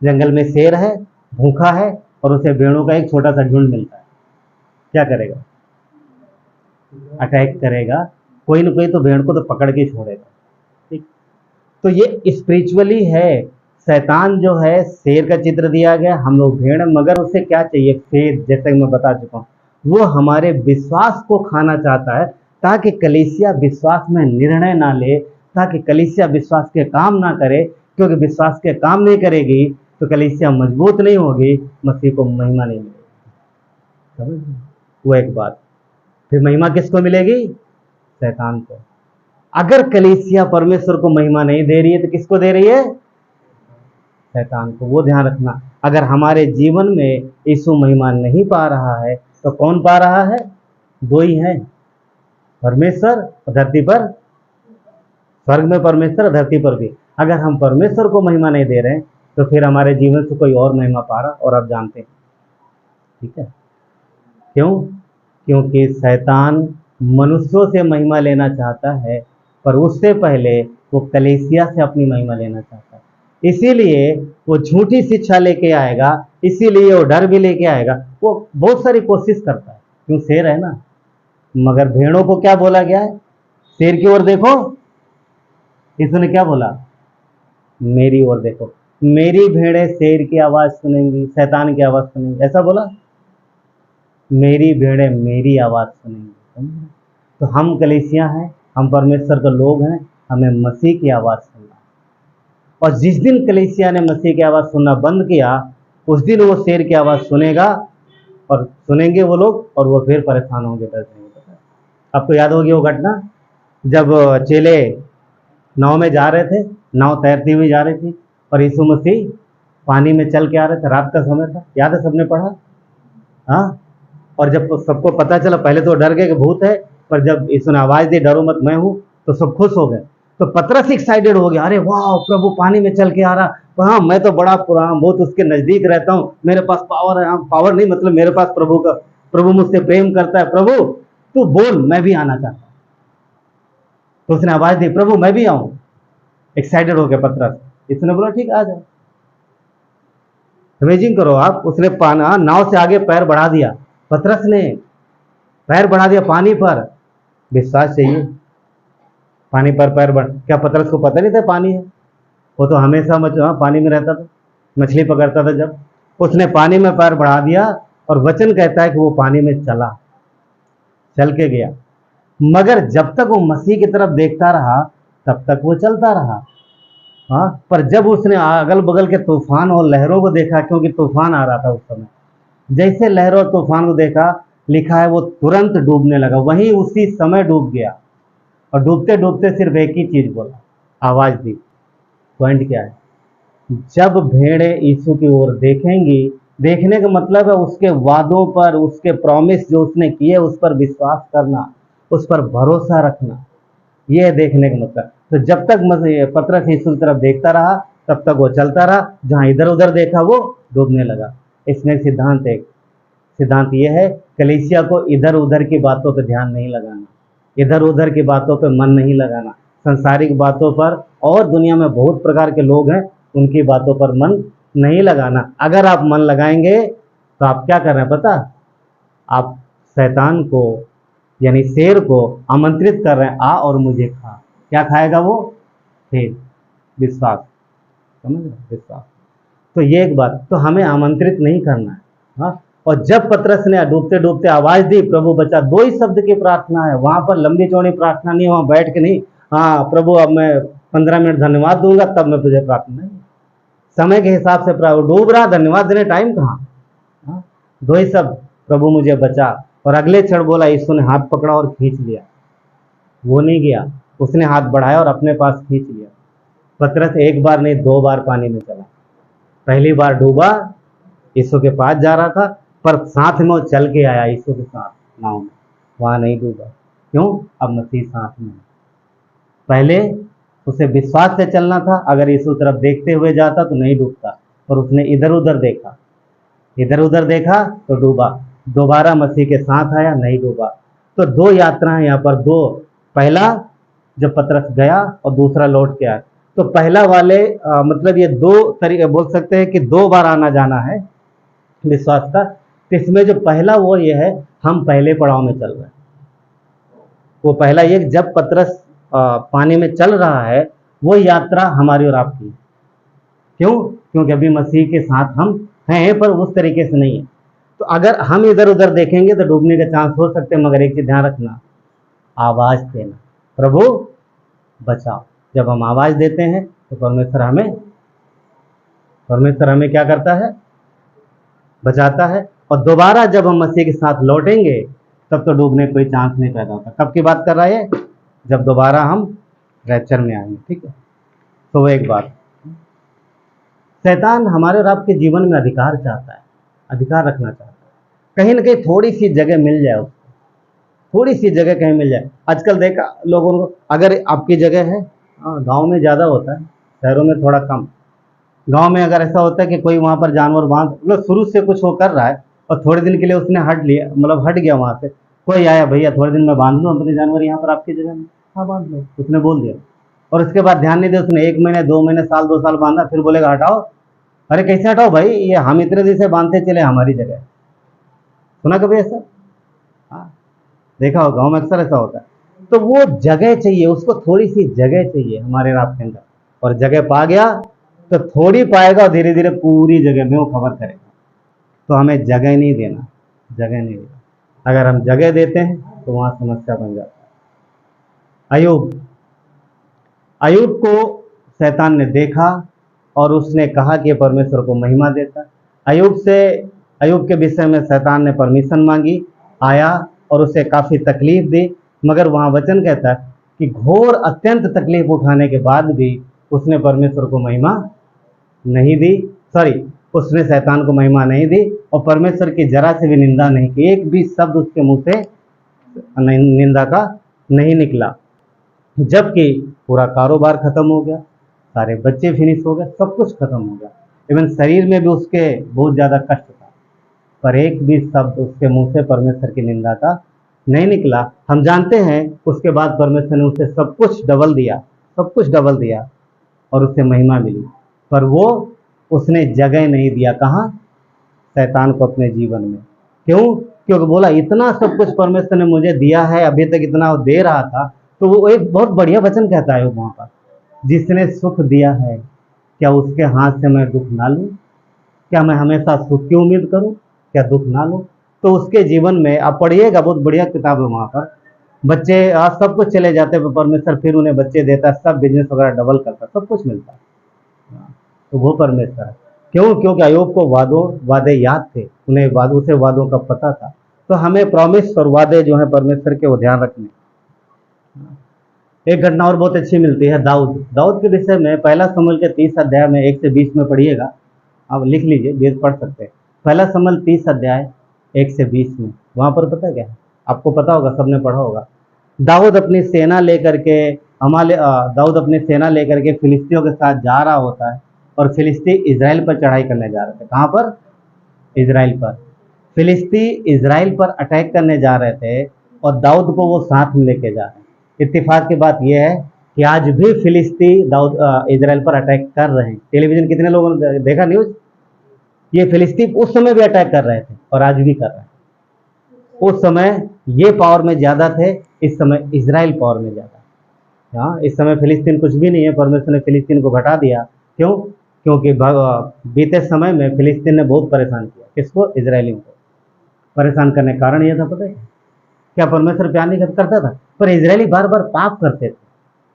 जंगल में शेर है, भूखा है, और उसे भेड़ों का एक छोटा सा झुंड मिलता है, क्या करेगा? अटैक करेगा। कोई ना कोई तो भेड़ को तो पकड़ के छोड़ेगा। ठीक, तो ये स्पिरिचुअली है। शैतान जो है, शेर का चित्र दिया गया, हम लोग भेड़, मगर उसे क्या चाहिए? फेथ। जैसे मैं बता चुका हूँ, वो हमारे विश्वास को खाना चाहता है, ताकि कलीसिया विश्वास में निर्णय ना ले, ताकि कलीसिया विश्वास के काम ना करे। क्योंकि विश्वास के काम नहीं करेगी तो कलीसिया मजबूत नहीं होगी, मसीह को महिमा नहीं मिलेगी। समझ? वो एक बात। फिर महिमा किसको मिलेगी? शैतान को। अगर कलीसिया परमेश्वर को महिमा नहीं दे रही है तो किसको दे रही है? शैतान को। वो ध्यान रखना। अगर हमारे जीवन में यीशु महिमा नहीं पा रहा है तो कौन पा रहा है? दो ही है, परमेश्वर और धरती पर। स्वर्ग में परमेश्वर, धरती पर भी। अगर हम परमेश्वर को महिमा नहीं दे रहे हैं तो फिर हमारे जीवन से कोई और महिमा पा रहा, और आप जानते हैं। ठीक है? क्यों? क्योंकि शैतान मनुष्यों से महिमा लेना चाहता है, पर उससे पहले वो कलीसिया से अपनी महिमा लेना चाहता है। इसीलिए वो झूठी शिक्षा लेके आएगा, इसीलिए वो डर भी लेके आएगा। वो बहुत सारी कोशिश करता है, क्यों? शेर है ना। मगर भेड़ों को क्या बोला गया है? शेर की ओर देखो। यीशु ने क्या बोला? मेरी ओर देखो। मेरी भेड़ें शेर की आवाज सुनेंगी, शैतान की आवाज सुनेंगी, ऐसा बोला। मेरी भेड़ें मेरी आवाज सुनेंगी। तो हम कलीसिया हैं, हम परमेश्वर के लोग हैं, हमें मसीह की आवाज सुनना। और जिस दिन कलीसिया ने मसीह की आवाज सुनना बंद किया, उस दिन वो शेर की आवाज सुनेगा, और सुनेंगे वो लोग, और वो फिर परेशान होंगे, डर जाएंगे। आपको याद होगी वो घटना, जब चेले नाव में जा रहे थे, नाव तैरती हुई जा रही थी, और यीशु मसीह पानी में चल के आ रहे थे। रात का समय था, याद है? सबने पढ़ा। हाँ, और जब सबको पता चला, पहले तो डर गए कि भूत है, पर जब यीशु ने आवाज दी डरो मत मैं हूँ, तो सब खुश हो गए। तो पतरस एक्साइटेड हो गया, अरे वाह, प्रभु पानी में चल के आ रहा। हाँ, मैं तो बड़ा पुराना, बहुत उसके नजदीक रहता हूँ, मेरे पास पावर है। पावर नहीं, मतलब मेरे पास प्रभु मुझसे प्रेम करता है। प्रभु तू बोल, मैं भी आना चाहता हूँ। तो उसने आवाज दी, प्रभु मैं भी आऊं। एक्साइटेड हो गया पतरस। इसने बोला ठीक, आ जाओ। इमेजिन करो आप, उसने नाव से आगे पैर बढ़ा दिया, पतरस ने पैर बढ़ा दिया पानी पर। विश्वास चाहिए। पानी पर पैर बढ़, क्या पतरस को पता नहीं था पानी है? वो तो हमेशा पानी में रहता था, मछली पकड़ता था। जब उसने पानी में पैर बढ़ा दिया, और वचन कहता है कि वो पानी में चल के गया। मगर जब तक वो मसीह की तरफ देखता रहा तब तक वो चलता रहा। हाँ, पर जब उसने अगल बगल के तूफान और लहरों को देखा, क्योंकि तूफान आ रहा था उस समय, जैसे लहरों और तूफान को देखा, लिखा है वो तुरंत डूबने लगा, वहीं उसी समय डूब गया। और डूबते डूबते सिर्फ एक ही चीज बोला, आवाज दी। पॉइंट क्या है? जब भेड़ें यीशु की ओर देखेंगी, देखने का मतलब है उसके वादों पर, उसके प्रॉमिस जो उसने किए उस पर विश्वास करना, उस पर भरोसा रखना, ये है देखने का मतलब। तो जब तक पतरस यीशु की तरफ देखता रहा तब तक वो चलता रहा, जहां इधर उधर देखा वो डूबने लगा। इसमें एक सिद्धांत ये है, कलीसिया को इधर उधर की बातों पर ध्यान नहीं लगाना, इधर उधर की बातों पर मन नहीं लगाना, संसारिक बातों पर, और दुनिया में बहुत प्रकार के लोग हैं उनकी बातों पर मन नहीं लगाना। अगर आप मन लगाएंगे तो आप क्या कर रहे हैं पता? आप शैतान को यानी शेर को आमंत्रित कर रहे हैं, आ और मुझे खा। क्या खाएगा वो? शेर। विश्वास, समझ रहे? विश्वास। तो ये एक बात, तो हमें आमंत्रित नहीं करना है। हाँ, और जब पतरस ने डूबते डूबते आवाज दी, प्रभु बचा, 2 ही शब्द की प्रार्थना है, वहां पर लंबी चौड़ी प्रार्थना नहीं है, वहां बैठ के नहीं, हाँ प्रभु अब मैं 15 मिनट धन्यवाद दूंगा तब मैं तुझे प्रार्थना, नहीं, समय के हिसाब से प्रभु डूब रहा, धन्यवाद देने टाइम कहाँ। हाँ, 2 ही शब्द, प्रभु मुझे बचा, और अगले क्षण बोला, यीशु ने हाथ पकड़ा और खींच लिया। वो नहीं गया, उसने हाथ बढ़ाया और अपने पास खींच लिया। पतरस 1 बार नहीं 2 बार पानी में चला। पहली बार डूबा, यीशु के पास जा रहा था, पर साथ में वो चल के आया यीशु के साथ नाव में, वहां नहीं डूबा। क्यों? अब मसीह साथ में। पहले उसे विश्वास से चलना था, अगर यीशु तरफ देखते हुए जाता तो नहीं डूबता, पर उसने इधर उधर देखा, इधर उधर देखा तो डूबा। दोबारा मसीह के साथ आया, नहीं डूबा। तो 2 यात्राएं यहाँ पर, 2, पहला जब पतरस गया और दूसरा लौट के आया। तो पहला वाले मतलब ये 2 तरीके बोल सकते हैं कि 2 बार आना जाना है विश्वास का। इसमें जो पहला वो ये है, हम पहले पड़ाव में चल रहे हैं। वो पहला ये, जब पतरस पानी में चल रहा है, वो यात्रा हमारी और आपकी। क्यों? क्योंकि अभी मसीह के साथ हम हैं, पर उस तरीके से नहीं है। तो अगर हम इधर उधर देखेंगे तो डूबने के चांस हो सकते हैं, मगर एक चीज ध्यान रखना, आवाज देना, प्रभु बचाओ। जब हम आवाज देते हैं तो परमेश्वर हमें क्या करता है? बचाता है। और दोबारा जब हम मसीह के साथ लौटेंगे तब तो डूबने कोई चांस नहीं पैदा होता। कब की बात कर रहा है? जब दोबारा हम रैप्चर में आएंगे। ठीक है, तो वो एक बात। शैतान हमारे और आपके जीवन में अधिकार चाहता है, अधिकार रखना चाहता है। कहीं ना कहीं थोड़ी सी जगह मिल जाए उसको, थोड़ी सी जगह कहीं मिल जाए। आजकल देखा लोगों को, अगर आपकी जगह है, गांव में ज़्यादा होता है, शहरों में थोड़ा कम। गांव में अगर ऐसा होता है कि कोई वहां पर जानवर बांध, मतलब शुरू से कुछ वो कर रहा है और थोड़े दिन के लिए उसने हट लिया, मतलब हट गया वहां से, कोई आया, भैया थोड़े दिन में बांध लो अपने जानवर यहाँ पर आपकी जगह में, हाँ बांध लो, उसने बोल दिया, और उसके बाद ध्यान नहीं दिया, उसने 1 महीने 2 महीने साल 2 साल बांधा, फिर बोलेगा हटाओ। अरे कैसे हटाओ भाई, ये हम इतने दिन से बांधते चले हमारी जगह। सुना कभी ऐसा? हाँ, देखा हो, गाँव में अक्सर ऐसा होता है। तो वो जगह चाहिए उसको, थोड़ी सी जगह चाहिए हमारे रात के अंदर, और जगह पा गया तो थोड़ी पाएगा और धीरे धीरे पूरी जगह में वो कवर करेगा। तो हमें जगह नहीं देना, जगह नहीं देना। अगर हम जगह देते हैं तो वहां समस्या बन जाती है। अय्यूब को शैतान ने देखा और उसने कहा कि परमेश्वर को महिमा देता। अय्यूब के विषय में शैतान ने परमिशन मांगी, आया और उसे काफ़ी तकलीफ दी, मगर वहाँ वचन कहता है कि घोर अत्यंत तकलीफ उठाने के बाद भी उसने परमेश्वर को महिमा नहीं दी, उसने शैतान को महिमा नहीं दी, और परमेश्वर की जरा से भी निंदा नहीं की। एक भी शब्द उसके मुंह से निंदा का नहीं निकला। जबकि पूरा कारोबार खत्म हो गया, सारे बच्चे फिनिश हो गए, सब कुछ खत्म हो गया, इवन शरीर में भी उसके बहुत ज़्यादा कष्ट था, पर एक भी शब्द उसके मुंह से परमेश्वर की निंदा का नहीं निकला। हम जानते हैं उसके बाद परमेश्वर ने उसे सब कुछ डबल दिया और उससे महिमा मिली, पर वो उसने जगह नहीं दिया। कहाँ? शैतान को अपने जीवन में। क्यों? क्योंकि बोला इतना सब कुछ परमेश्वर ने मुझे दिया है, अभी तक इतना दे रहा था। तो वो एक बहुत बढ़िया वचन कहता है वहाँ पर, जिसने सुख दिया है क्या उसके हाथ से मैं दुख ना लूँ? क्या मैं हमेशा सुख की उम्मीद करूँ? क्या दुख ना लूँ? तो उसके जीवन में आप पढ़िएगा, बहुत बढ़िया किताब है वहाँ पर, बच्चे आज सब कुछ चले जाते हैं, परमेश्वर फिर उन्हें बच्चे देता है, सब बिजनेस वगैरह डबल करता है, सब कुछ मिलता है। तो वो परमेश्वर है। क्यों? क्योंकि अय्यूब को वादे याद थे, उन्हें उसे वादों का पता था। तो हमें प्रॉमिस और वादे जो है परमेश्वर के, वो ध्यान रखने। एक घटना और बहुत अच्छी मिलती है दाऊद के विषय में। पहला शमूएल के 30 अध्याय में 1 से 20 में पढ़िएगा, आप लिख लीजिए, वेद पढ़ सकते हैं। पहला शमूएल 30 अध्याय 1 से 20 में, वहां पर पता क्या है, आपको पता होगा, सबने पढ़ा होगा। दाऊद अपनी सेना लेकर के फिलिस्तियों के साथ जा रहा होता है, और फिलिस्ती इजराइल पर चढ़ाई करने जा रहे थे। कहाँ पर? इजराइल पर। फिलिस्ती इजराइल पर अटैक करने जा रहे थे, और दाऊद को वो साथ में लेके जा रहे हैं। इत्तेफाक की बात यह है कि आज भी फिलिस्ती इजराइल पर अटैक कर रहे हैं। टेलीविजन कितने लोगों ने देखा न्यूज? ये फिलिस्ती उस समय भी अटैक कर रहे थे और आज भी कर रहे हैं। उस समय ये पावर में ज्यादा थे, इस समय इजराइल पावर में ज्यादा। हाँ, इस समय फिलिस्तीन कुछ भी नहीं है, परमेश्वर ने फिलिस्तीन को घटा दिया। क्यों? क्योंकि बीते समय में फिलिस्तीन ने बहुत परेशान किया। किसको? इजरायलियों को। परेशान करने का कारण यह था, पता है क्या? परमेश्वर प्यार नहीं करता था, पर इजरायली बार बार पाप करते थे,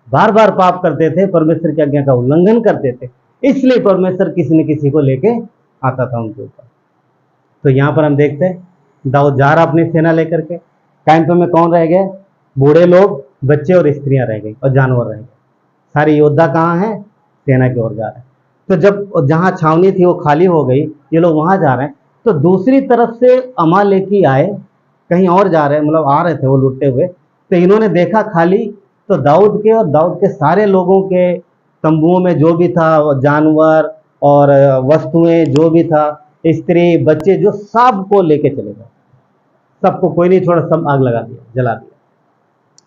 बार बार पाप करते थे, परमेश्वर की आज्ञा का उल्लंघन करते थे, इसलिए परमेश्वर किसी न किसी को लेके आता था उनके ऊपर। तो यहाँ पर हम देखते हैं दाऊद जा रहा अपनी सेना लेकर के। कैंप में कौन रह गए? बूढ़े लोग, बच्चे और स्त्रियां रह गई, और जानवर रह गए। सारे योद्धा कहाँ हैं? सेना की ओर जा रहे हैं। तो जब जहां छावनी थी वो खाली हो गई, ये लोग वहां जा रहे हैं, तो दूसरी तरफ से अमालेकी आए, कहीं और जा रहे हैं, मतलब आ रहे थे वो लुटते हुए। तो इन्होंने देखा खाली, तो दाऊद के और दाऊद के सारे लोगों के तंबुओं में जो भी था, जानवर और वस्तुएं जो भी था, स्त्री बच्चे, जो सबको लेके चले गए। सबको, कोई नहीं छोड़ा, सब आग लगा दिया, जला दिया।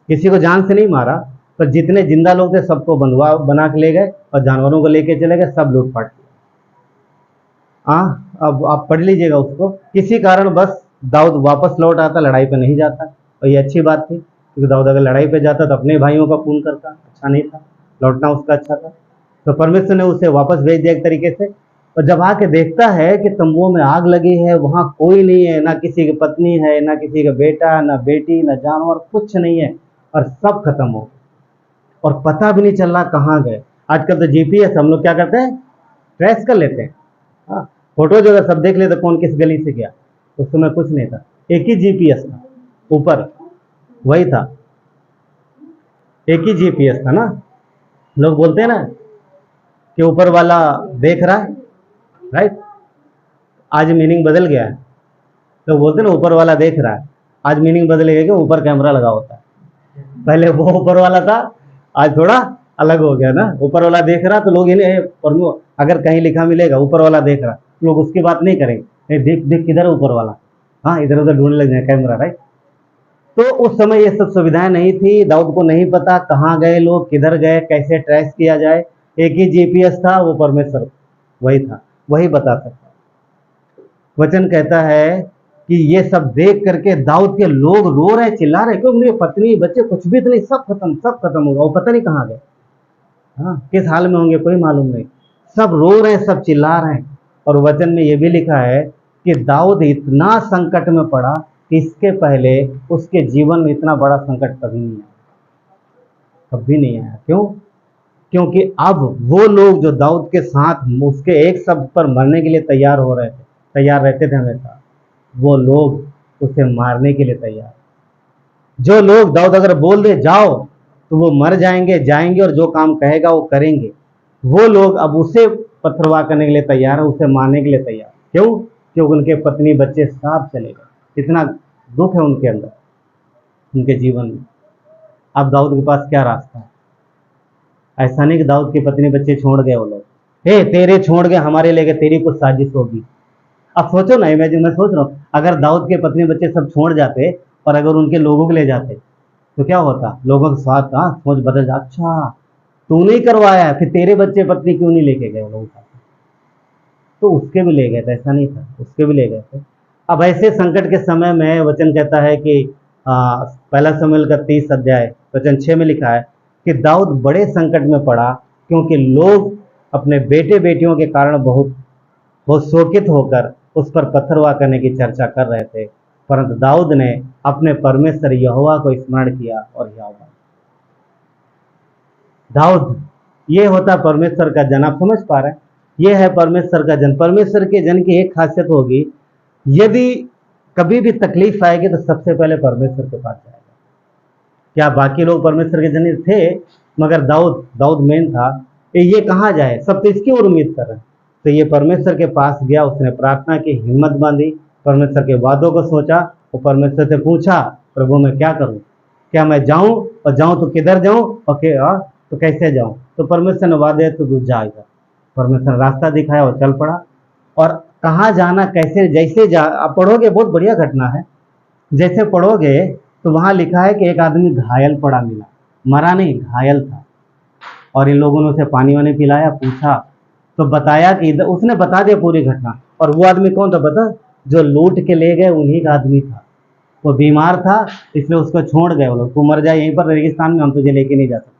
किसी को जान से नहीं मारा, पर जितने जिंदा लोग थे सबको बंधुआ बना के ले गए, और जानवरों को लेके चले गए, सब लूटपाट किया। अब आप पढ़ लीजिएगा उसको। किसी कारण बस दाऊद वापस लौट आता, लड़ाई पे नहीं जाता, और ये अच्छी बात थी, क्योंकि दाऊद अगर लड़ाई पे जाता तो अपने भाइयों का खून करता, अच्छा नहीं था, लौटना उसका अच्छा था। तो परमेश्वर ने उसे वापस भेज दिया एक तरीके से। और जब आके देखता है कि तंबुओं में आग लगी है, वहां कोई नहीं है, ना किसी की पत्नी है, ना किसी का बेटा, ना बेटी, ना जानवर, कुछ नहीं है, और सब खत्म हो गए, और पता भी नहीं चल रहा कहाँ गए। आजकल तो जीपीएस हम लोग क्या करते हैं, ट्रेस कर लेते हैं। हाँ, फोटो जो सब देख लेते कौन किस गली से गया। उस समय कुछ नहीं था, एक ही जीपीएस था ऊपर, वही था, एक ही जीपीएस था ना। लोग बोलते हैं ना कि ऊपर वाला देख रहा है, राइट? आज मीनिंग बदल गया है। लोग बोलते हैं ना ऊपर वाला देख रहा है, आज मीनिंग बदल गया कि ऊपर कैमरा लगा होता है। पहले वो ऊपर वाला था, आज थोड़ा अलग हो गया ना। ऊपर वाला देख रहा, तो लोग इन्हें, अगर कहीं लिखा मिलेगा ऊपर वाला देख रहा, लोग उसकी बात नहीं करेंगे, देख देख किधर है ऊपर वाला, हाँ इधर उधर ढूंढने लग जाए कैमरा, राइट? तो उस समय ये सब सुविधाएं नहीं थी, दाऊद को नहीं पता कहाँ गए लोग, किधर गए, कैसे ट्रेस किया जाए। एक ही जीपीएस था, वो परमेश्वर वही था, वही बता सकता। वचन कहता है कि ये सब देख करके दाऊद के लोग रो रहे, चिल्ला रहे, क्योंकि उनके पत्नी बच्चे कुछ भी तो नहीं, सब खत्म हो गया, वो पता नहीं कहाँ गए, हाँ किस हाल में होंगे कोई मालूम नहीं। सब रो रहे हैं, सब चिल्ला रहे हैं। और वचन में ये भी लिखा है कि दाऊद इतना संकट में पड़ा कि इसके पहले उसके जीवन में इतना बड़ा संकट कभी नहीं आया, कभी नहीं आया। क्यों? क्योंकि अब वो लोग जो दाऊद के साथ उसके एक शब्द पर मरने के लिए तैयार रहते थे हमेशा, वो लोग उसे मारने के लिए तैयार। जो लोग दाऊद अगर बोल दे जाओ, तो वो मर जाएंगे, और जो काम कहेगा वो करेंगे, वो लोग अब उसे पथरवाह करने के लिए तैयार है, उसे मारने के लिए तैयार। क्यों? क्योंकि उनके पत्नी बच्चे सब चले गए। इतना दुख है उनके अंदर, उनके जीवन में। अब दाऊद के पास क्या रास्ता है? ऐसा नहीं कि दाऊद की पत्नी बच्चे छोड़ गए वो लोग, हे तेरे छोड़ गए, हमारे ले गए, तेरी कुछ साजिश होगी। अब सोचो ना, मैं सोच रहा हूँ, अगर दाऊद के पत्नी बच्चे सब छोड़ जाते और अगर उनके लोगों को ले जाते, तो क्या होता? लोगों के साथ सोच बदल जाता, अच्छा तू नहीं करवाया, फिर तेरे बच्चे पत्नी क्यों नहीं लेके गए लोगों का? तो उसके भी ले गए थे, ऐसा नहीं था, उसके भी ले गए थे। अब ऐसे संकट के समय में वचन कहता है कि पहला शमूएल का 30 अध्याय वचन 6 में लिखा है कि दाऊद बड़े संकट में पड़ा, क्योंकि लोग अपने बेटे बेटियों के कारण बहुत बहुत शोकित होकर उस पर पत्थरवाह करने की चर्चा कर रहे थे। परंतु दाऊद ने अपने परमेश्वर यहोवा को स्मरण किया और यहोवा। दाऊद, ये होता परमेश्वर का जन। आप समझ पा रहे हैं? ये है परमेश्वर का जन। परमेश्वर के जन की एक खासियत होगी, यदि कभी भी तकलीफ आएगी तो सबसे पहले परमेश्वर के पास जाएगा। क्या बाकी लोग परमेश्वर के जन थे, मगर दाऊद मेन था। ये कहाँ जाए, सब तो इसकी ओर उम्मीद कर रहे हैं। तो ये परमेश्वर के पास गया, उसने प्रार्थना की, हिम्मत बांधी, परमेश्वर के वादों को सोचा और परमेश्वर से पूछा, प्रभु मैं क्या करूं? क्या मैं जाऊं? और जाऊं तो किधर जाऊं? और तो कैसे जाऊं? तो परमेश्वर ने वादे तो तू जाएगा। परमेश्वर ने रास्ता दिखाया और चल पड़ा। और कहाँ जाना, कैसे, जैसे आप पढ़ोगे, बहुत बढ़िया घटना है। जैसे पढ़ोगे तो वहां लिखा है कि एक आदमी घायल पड़ा मिला, मरा नहीं, घायल था। और इन लोगों ने उसे पानी वानी पिलाया, पूछा तो बताया कि उसने बता दिया पूरी घटना। और वो आदमी कौन था पता? जो लूट के ले गए उन्हीं का आदमी था। वो बीमार था, इसलिए उसको छोड़ गए वो लोग, तू मर जाए यहीं पर रेगिस्तान में, हम तुझे लेके नहीं जा सकते।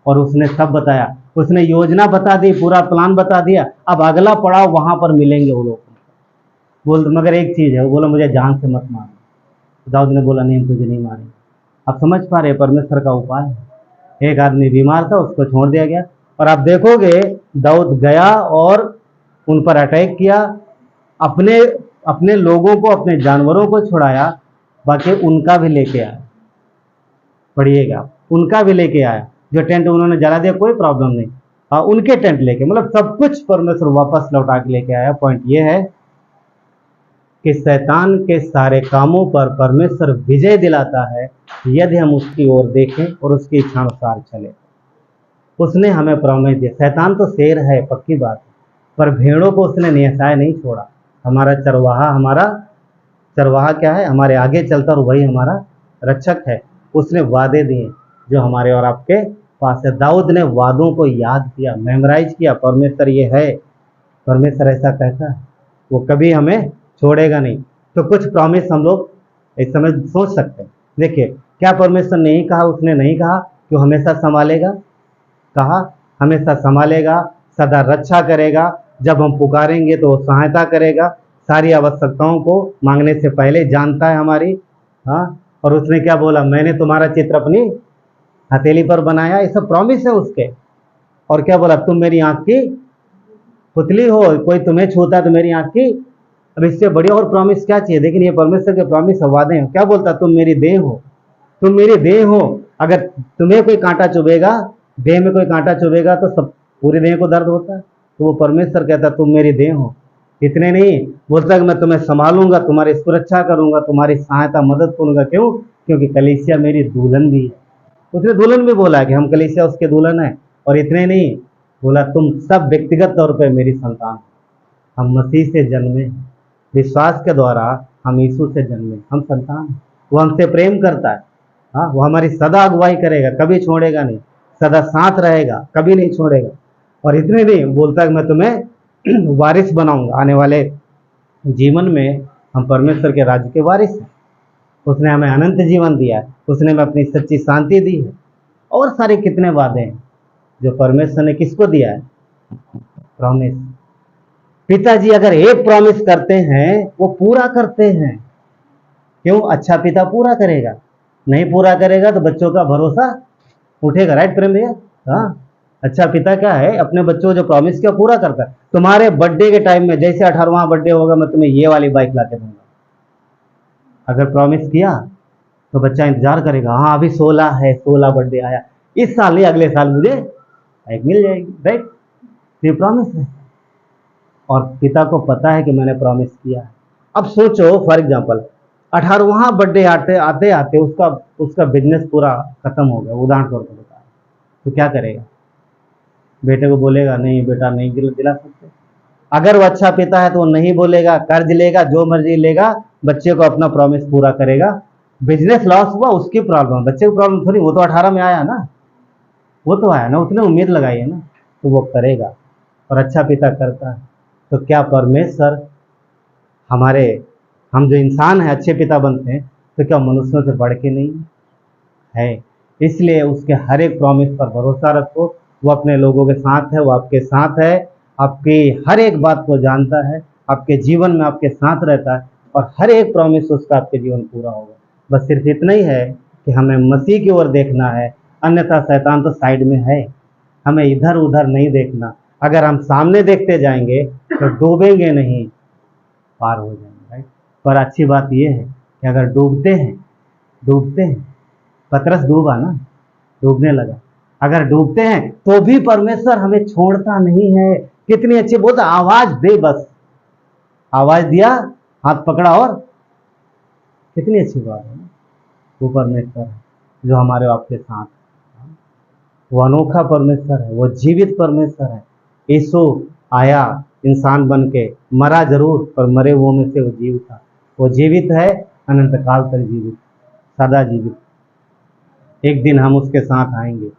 और उसने सब बताया, उसने योजना बता दी, पूरा प्लान बता दिया। अब अगला पड़ाव वहां पर मिलेंगे वो लोग। बोल मगर एक चीज है, वो बोला मुझे जान से मत मारना। दाऊद ने बोला नहीं, तुझे नहीं मारेंगे। आप समझ पा रहे, परमेश्वर का उपाय है। एक आदमी बीमार था, उसको छोड़ दिया गया। और आप देखोगे दाऊद गया और उन पर अटैक किया, अपने अपने लोगों को, अपने जानवरों को छुड़ाया, बाकी उनका भी लेके आया। पढ़िएगा, उनका भी लेके आया। जो टेंट उन्होंने जला दिया कोई प्रॉब्लम नहीं, हाँ उनके टेंट लेके, मतलब सब कुछ परमेश्वर वापस लौटा के लेके आया। पॉइंट ये है कि शैतान के सारे कामों पर परमेश्वर विजय दिलाता है यदि हम उसकी ओर देखें और उसकी इच्छा अनुसार चले। उसने हमें प्रॉमिस दिया। शैतान तो शेर है, पक्की बात है, पर भेड़ों को उसने निहसाया नहीं छोड़ा। हमारा चरवाहा क्या है? हमारे आगे चलता और वही हमारा रक्षक है। उसने वादे दिए जो हमारे और आपके पास है। दाऊद ने वादों को याद किया, मेमोराइज किया। परमेश्वर ये है, परमेश्वर ऐसा कहता है, वो कभी हमें छोड़ेगा नहीं। तो कुछ प्रॉमिस हम लोग इस समय सोच सकते हैं। देखिए, क्या परमेश्वर नहीं कहा, उसने नहीं कहा कि वो हमेशा संभालेगा? कहा हमेशा संभालेगा, सदा रक्षा करेगा। जब हम पुकारेंगे तो वो सहायता करेगा, सारी आवश्यकताओं को मांगने से पहले जानता है हमारी। हाँ, और उसने क्या बोला? मैंने तुम्हारा चित्र अपनी हथेली पर बनाया। ये सब प्रॉमिस है उसके। और क्या बोला? तुम मेरी आंख की पुतली हो, कोई तुम्हें छूता तो मेरी आंख की। अब इससे बड़ी और प्रॉमिस क्या चाहिए? लेकिन ये परमेश्वर के प्रॉमिस वादे हैं। क्या बोलता? तुम मेरी देह हो, तुम मेरी देह हो। अगर तुम्हें कोई कांटा चुभेगा, देह में कोई कांटा चुभेगा तो सब पूरी देह को दर्द होता है। तो वो परमेश्वर कहता तुम मेरी देह हो। इतने नहीं, बोलता कि मैं तुम्हें संभालूंगा, तुम्हारी सुरक्षा करूंगा, तुम्हारी सहायता मदद करूंगा। क्यों? क्योंकि कलीसिया मेरी दुल्हन भी है। उसने दुल्हन भी बोला कि हम कलीसिया उसके दुल्हन है। और इतने नहीं, बोला तुम सब व्यक्तिगत तौर पर मेरी संतान, हम मसीह से जन्मे, विश्वास के द्वारा हम यीशु से जन्मे, हम संतान। वो हमसे प्रेम करता है। हाँ, वो हमारी सदा अगुवाई करेगा, कभी छोड़ेगा नहीं, सदा साथ रहेगा, कभी नहीं छोड़ेगा। और इतने नहीं, बोलता है मैं तुम्हें वारिस बनाऊंगा। आने वाले जीवन में हम परमेश्वर के राज्य के वारिस हैं। उसने हमें अनंत जीवन दिया है, उसने हमें अपनी सच्ची शांति दी है। और सारे कितने वादे हैं जो परमेश्वर ने किसको दिया है? प्रॉमिस। पिताजी अगर एक प्रॉमिस करते हैं वो पूरा करते हैं। क्यों? अच्छा पिता पूरा करेगा। नहीं पूरा करेगा तो बच्चों का भरोसा उठेगा। राइट प्रेम भैया? हाँ, अच्छा पिता क्या है? अपने बच्चों को जो प्रॉमिस किया पूरा करता है। तुम्हारे बर्थडे के टाइम में जैसे 18वां बर्थडे होगा मैं तुम्हें ये वाली बाइक ला के दूंगा। अगर प्रॉमिस किया तो बच्चा इंतजार करेगा, हाँ अभी 16 है, 16 बर्थडे आया, इस साल या अगले साल मुझे बाइक मिल जाएगी। राइट? ये प्रॉमिस है। और पिता को पता है कि मैंने प्रॉमिस किया है। अब सोचो, फॉर एग्जाम्पल 18वां बर्थडे आते आते उसका बिजनेस पूरा खत्म हो गया, उदाहरण तौर पर बता, तो क्या करेगा? बेटे को बोलेगा नहीं बेटा नहीं दिला सकते। अगर वो अच्छा पिता है तो वो नहीं बोलेगा, कर्ज लेगा, जो मर्जी लेगा, बच्चे को अपना प्रॉमिस पूरा करेगा। बिजनेस लॉस हुआ उसकी प्रॉब्लम, बच्चे की प्रॉब्लम थोड़ी। वो तो 18 में आया ना, वो तो आया ना, उसने उम्मीद लगाई है ना, तो वो करेगा। और अच्छा पिता करता है। तो क्या परमेश्वर हम जो इंसान हैं अच्छे पिता बनते हैं, तो क्या मनुष्यों से बढ़ के नहीं है? इसलिए उसके हर एक प्रॉमिस पर भरोसा रखो। वो अपने लोगों के साथ है, वो आपके साथ है, आपकी हर एक बात को जानता है, आपके जीवन में आपके साथ रहता है। और हर एक प्रॉमिस उसका आपके जीवन पूरा होगा। बस सिर्फ इतना ही है कि हमें मसीह की ओर देखना है, अन्यथा शैतान तो साइड में है, हमें इधर उधर नहीं देखना। अगर हम सामने देखते जाएंगे तो डूबेंगे नहीं, पार हो जाएंगे, राइट। पर अच्छी बात यह है कि अगर डूबते हैं, पतरस डूबा ना, डूबने लगा, अगर डूबते हैं तो भी परमेश्वर हमें छोड़ता नहीं है। कितनी अच्छी बोलता, आवाज दे, बस आवाज दिया, हाथ पकड़ा, और कितनी अच्छी बात है ना। वो परमेश्वर है जो हमारे आपके साथ है, वो अनोखा परमेश्वर है, वो जीवित परमेश्वर है। यीशु आया इंसान बन के, मरा जरूर पर मरे हुओं में से वो जीव था, वो जीवित है, अनंत काल तक जीवित, सदा जीवित। एक दिन हम उसके साथ आएंगे।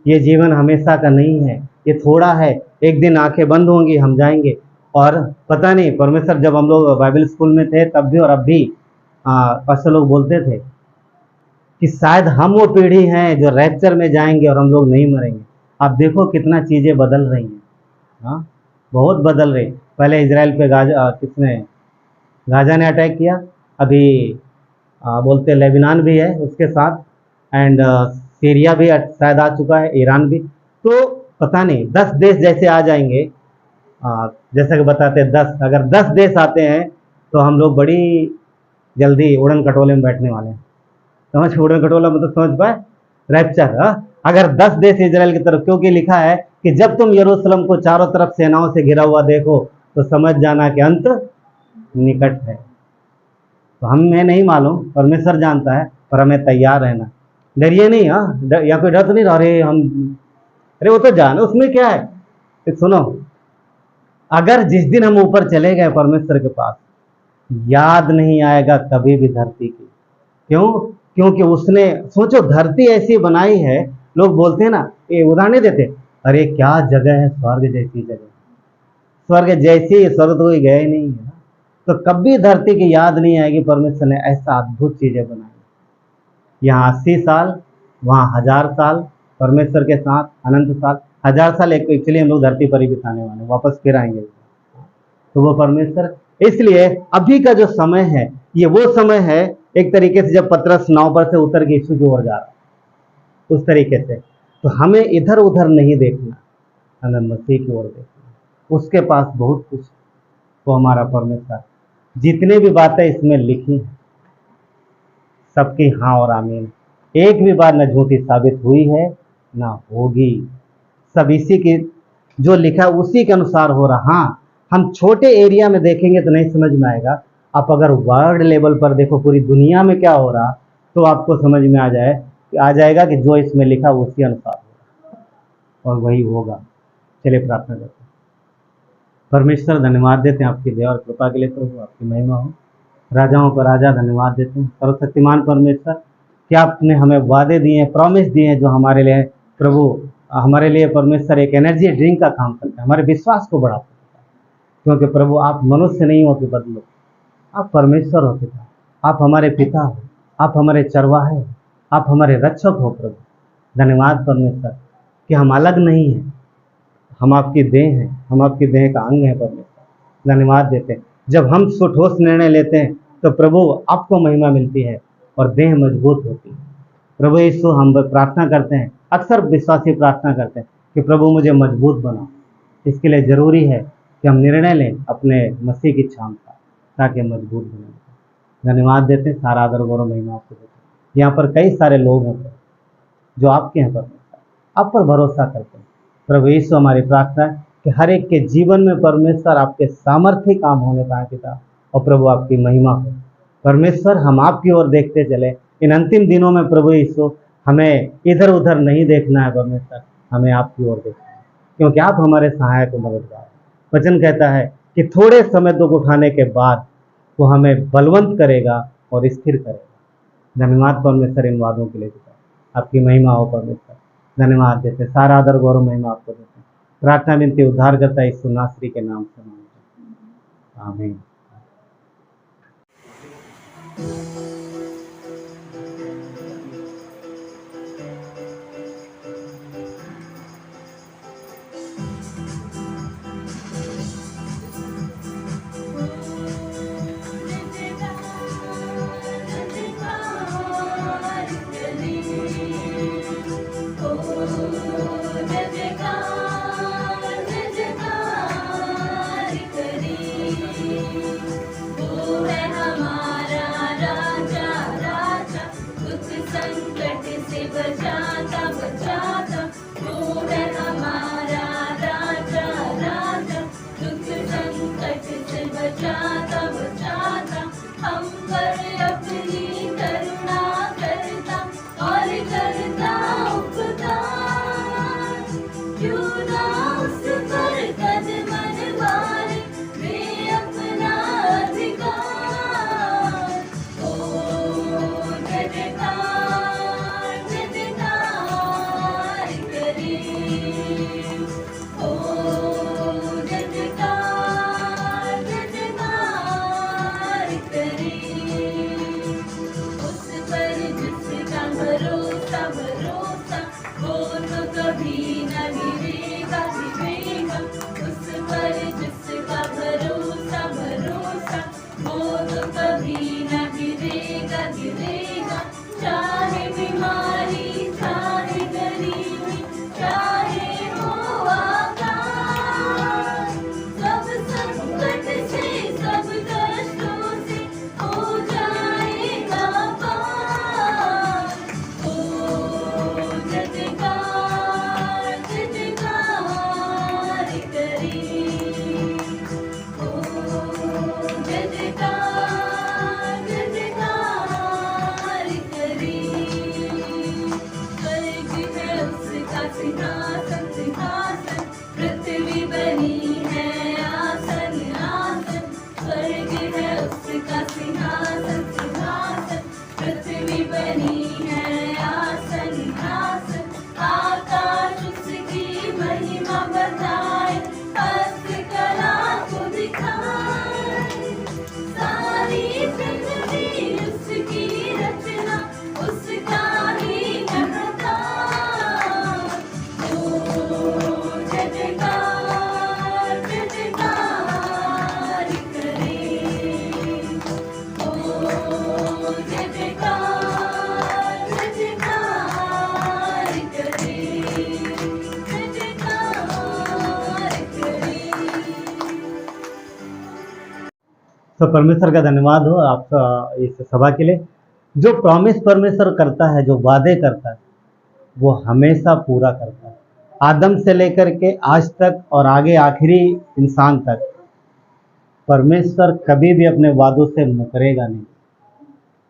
ये जीवन हमेशा का नहीं है, ये थोड़ा है, एक दिन आंखें बंद होंगी, हम जाएंगे। और पता नहीं, परमेश्वर, जब हम लोग बाइबल स्कूल में थे तब भी और अब भी पास्टर लोग बोलते थे कि शायद हम वो पीढ़ी हैं जो रैप्चर में जाएंगे और हम लोग नहीं मरेंगे। आप देखो कितना चीज़ें बदल रही हैं, हाँ, बहुत बदल रही। पहले इजराइल पे गाजा ने अटैक किया, अभी बोलते लेबनान भी है उसके साथ, एंड सीरिया भी शायद आ चुका है, ईरान भी। तो पता नहीं 10 देश जैसे आ जाएंगे, जैसा कि बताते हैं 10, अगर 10 देश आते हैं तो हम लोग बड़ी जल्दी उड़न खटोले में बैठने वाले हैं। समझ, उड़न खटोला मतलब समझ पाए, रैप्चर। अगर 10 देश इजराइल की तरफ, क्योंकि लिखा है कि जब तुम यरूशलेम को चारों तरफ सेनाओं से घिरा हुआ देखो तो समझ जाना कि अंत निकट है। तो हमें नहीं मालूम, परमेश्वर जानता है, पर हमें तैयार रहना। डरिए नहीं, हाँ, या कोई डर तो नहीं रहा, अरे वो तो जान, उसमें क्या है। सुनो, अगर जिस दिन हम ऊपर चले गए परमेश्वर के पास, याद नहीं आएगा कभी भी धरती की। क्यों? क्योंकि उसने, सोचो, धरती ऐसी बनाई है, लोग बोलते हैं ना, ये उदाहरण देते, अरे क्या जगह है, स्वर्ग जैसी जगह, स्वर्ग जैसी, स्वर्ग तो कोई गया ही नहीं है। तो कभी धरती की याद नहीं आएगी, परमेश्वर ने ऐसा अद्भुत चीजें बनाई। यहाँ 80 साल, वहाँ 1000 साल, परमेश्वर के साथ अनंत साल। 1000 साल एक एक्चुअली हम लोग धरती पर ही बिताने वाले, वापस फिर आएंगे। तो वो परमेश्वर, इसलिए अभी का जो समय है, ये वो समय है एक तरीके से जब पतरस नाव पर से उतर के यीशु की ओर जा रहा है, उस तरीके से। तो हमें इधर उधर नहीं देखना, हमें मसीह की ओर देखना। उसके पास बहुत कुछ, वो हमारा परमेश्वर। जितने भी बातें इसमें लिखी हैं सबकी हाँ और आमीन, एक भी बात न झूठी साबित हुई है ना होगी। सब इसी की, जो लिखा उसी के अनुसार हो रहा। हाँ, हम छोटे एरिया में देखेंगे तो नहीं समझ में आएगा। आप अगर वर्ल्ड लेवल पर देखो, पूरी दुनिया में क्या हो रहा, तो आपको समझ में आ जाएगा कि जो इसमें लिखा उसी अनुसार होगा और वही होगा। चलिए प्रार्थना करते हैं। परमेश्वर, धन्यवाद देते हैं आपकी दया और कृपा के लिए, प्रभु आपकी महिमा हो। राजाओं को राजा धन्यवाद देते हैं, सर्वशक्तिमान परमेश्वर, कि आपने हमें वादे दिए हैं, प्रॉमिस दिए हैं, जो हमारे लिए प्रभु, हमारे लिए परमेश्वर एक एनर्जी ड्रिंक का काम करता है, हमारे विश्वास को बढ़ाता है। क्योंकि प्रभु आप मनुष्य नहीं हो कि बदलो, आप परमेश्वर हो पिता, आप हमारे पिता हो, आप हमारे चरवाहे हो, आप हमारे रक्षक हो। प्रभु धन्यवाद परमेश्वर कि हम अलग नहीं हैं, हम आपकी देह हैं, हम आपकी देह का अंग हैं। परमेश्वर धन्यवाद देते हैं, जब हम ठोस निर्णय लेते हैं तो प्रभु आपको महिमा मिलती है और देह मजबूत होती है। प्रभु यीशु, हम प्रार्थना करते हैं, अक्सर विश्वासी प्रार्थना करते हैं कि प्रभु मुझे मजबूत बनाओ। इसके लिए जरूरी है कि हम निर्णय लें अपने मसीह की इच्छा का, ताकि मजबूत बने। धन्यवाद देते हैं, सारा आदर गौरव महिमा आपको देते हैं। यहाँ पर कई सारे लोग हैं जो आपके हैं परमेश्वर, आप पर भरोसा करते हैं। प्रभु यीशु, हमारी प्रार्थना है कि हर एक के जीवन में परमेश्वर आपके सामर्थ्य काम होने पाए पिता, और प्रभु आपकी महिमा हो। परमेश्वर, हम आपकी ओर देखते चले इन अंतिम दिनों में। प्रभु यीशु, हमें इधर उधर नहीं देखना है परमेश्वर, हमें आपकी ओर देखना है, क्योंकि आप हमारे सहायक और मददगार। वचन कहता है कि थोड़े समय दुख उठाने के बाद वो हमें बलवंत करेगा और स्थिर करेगा। धन्यवाद परमेश्वर इन वादों के लिए पिता, आपकी महिमा हो परमेश्वर। धन्यवाद देते, सारा आदर गौरव महिमा आपको देते हैं। प्रार्थना विनती उद्धार करता है यीशु नासरी के नाम से मांगते हैं, आमीन। जय जय कभी न गिरेगा गिरेगा, उस पर जिसका भरोसा भरोसा, वो तो कभी न गिरेगा गिरेगा। चाहे बीमारी चाहे गरीबी चाहे हो आकाश, सब संकट से सब कष्टों से हो जाएगा पार। ओ जयकार जयकार करे, ओ जयकार जयकार करे। स्वर्ग है उसका सिंहासन सिंहासन, पृथ्वी बनी है आसन आसन। स्वर्ग है उसका सिंहासन सिंहासन, पृथ्वी बनी है आसन आसन। आकाश उसकी महिमा बताए, हस्तकला को दिखाए। सारी पृथ्वी उसकी रचना, उसका ही है प्रताप। ओ जयकार जयकार करे, ओ जयकार जयकार करे, जयकार करे। तो परमेश्वर का धन्यवाद हो आपका इस सभा के लिए। जो प्रॉमिस परमेश्वर करता है, जो वादे करता है, वो हमेशा पूरा करता है। आदम से लेकर के आज तक और आगे आखिरी इंसान तक परमेश्वर कभी भी अपने वादों से मुकरेगा नहीं।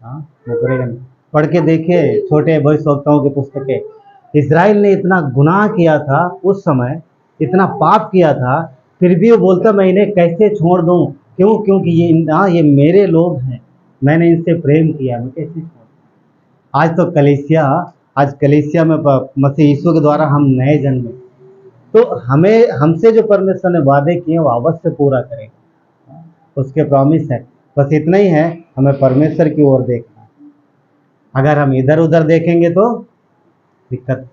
हाँ, मुकरेगा नहीं। पढ़ के देखिए छोटे भविष्यवक्ताओं की पुस्तकें, इजराइल ने इतना गुनाह किया था उस समय, इतना पाप किया था, फिर भी वो बोलता मैं इन्हें कैसे छोड़ दूं। क्यों? क्योंकि ये मेरे लोग हैं, मैंने इनसे प्रेम किया, मैं कैसे छोड़ दूं। आज कलीसिया में मसीह यीशु के द्वारा हम नए जन्मे, तो हमें हमसे जो परमेश्वर ने वादे किए वो अवश्य पूरा करेगा, उसके प्रॉमिस है। बस इतना ही है, हमें परमेश्वर की ओर देखना है। अगर हम इधर उधर देखेंगे तो दिक्कत,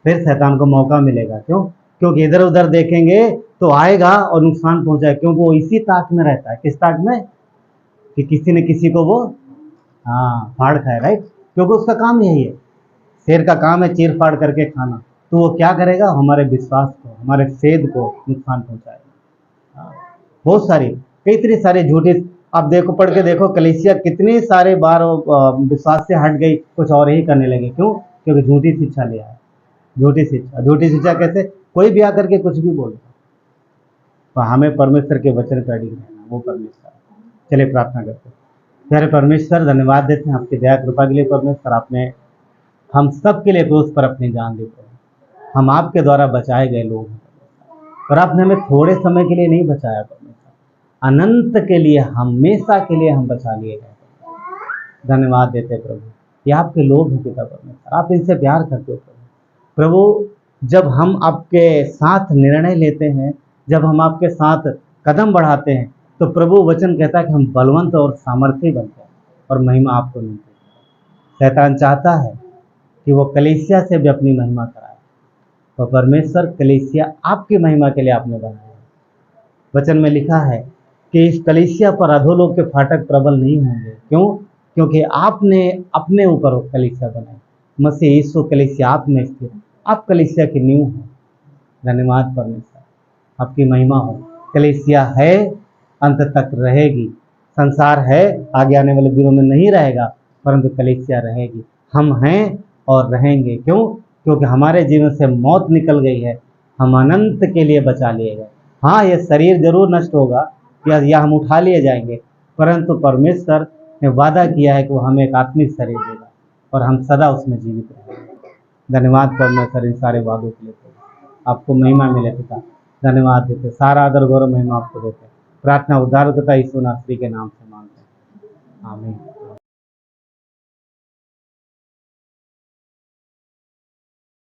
फिर शैतान को मौका मिलेगा। क्यों? क्योंकि इधर उधर देखेंगे तो आएगा और नुकसान पहुंचाएगा, क्योंकि वो इसी ताक में रहता है। किस ताक में? कि किसी न किसी को वो फाड़ खाए, राइट? क्योंकि उसका काम यही है, शेर का काम है चीर फाड़ करके खाना। तो वो क्या करेगा? हमारे विश्वास को, हमारे फेद को नुकसान पहुंचाएगा। बहुत सारी कई सारे झूठे, आप देखो, पढ़ के देखो कलीसिया कितने सारे बार विश्वास से हट गई, कुछ और ही करने लगे। क्यों? क्योंकि झूठी शिक्षा लिया है। झूठी शिक्षा कैसे? कोई भी आकर के कुछ भी बोलता। तो हमें परमेश्वर के वचन पर अडिग रहना, वो परमेश्वर। चलिए प्रार्थना करते हैं। प्यारे परमेश्वर, धन्यवाद देते हैं आपकी दया कृपा के लिए। परमेश्वर, आपने हम सब के लिए क्रूस पर अपनी जान दी। हम आपके द्वारा बचाए गए लोग हैं, पर आपने हमें थोड़े समय के लिए नहीं बचाया परमेश्वर, अनंत के लिए, हमेशा के लिए हम बचा लिए गए। धन्यवाद देते प्रभु, ये आपके लोग हैं पिता परमेश्वर, आप इनसे प्यार करते हो प्रभु। जब हम आपके साथ निर्णय लेते हैं, जब हम आपके साथ कदम बढ़ाते हैं, तो प्रभु वचन कहता है कि हम बलवंत और सामर्थ्य बनते हैं और महिमा आपको मिलती है। शैतान चाहता है कि वो कलीसिया से भी अपनी महिमा कराए, तो परमेश्वर कलीसिया आपकी महिमा के लिए आपने बनाया है। वचन में लिखा है कि इस कलीसिया पर अधोलोक के फाटक प्रबल नहीं होंगे। क्यों? क्योंकि आपने अपने ऊपर कलीसिया बनाई। मसीह यीशु कलीसिया आप में स्थिर, आप कलीसिया की नींव हो। धन्यवाद परमेश्वर, आपकी महिमा हो। कलीसिया है, अंत तक रहेगी। संसार है, आगे आने वाले दिनों में नहीं रहेगा, परंतु कलीसिया रहेगी। हम हैं और रहेंगे। क्यों? क्योंकि हमारे जीवन से मौत निकल गई है, हम अनंत के लिए बचा लिए गए। हाँ, ये शरीर जरूर नष्ट होगा या हम उठा लिए जाएंगे, परंतु परमेश्वर ने वादा किया है कि वो हमें एक आत्मिक शरीर देगा और हम सदा उसमें जीवित रहेंगे। धन्यवाद परमेश्वर इन सारे वादों के लिए। आपको महिमा मिले पिता, धन्यवाद देते, सारा आदर गौरव महिमा आपको देते। प्रार्थना उद्धारकर्ता यीशु नासरी के नाम से मांगते हैं, आमीन।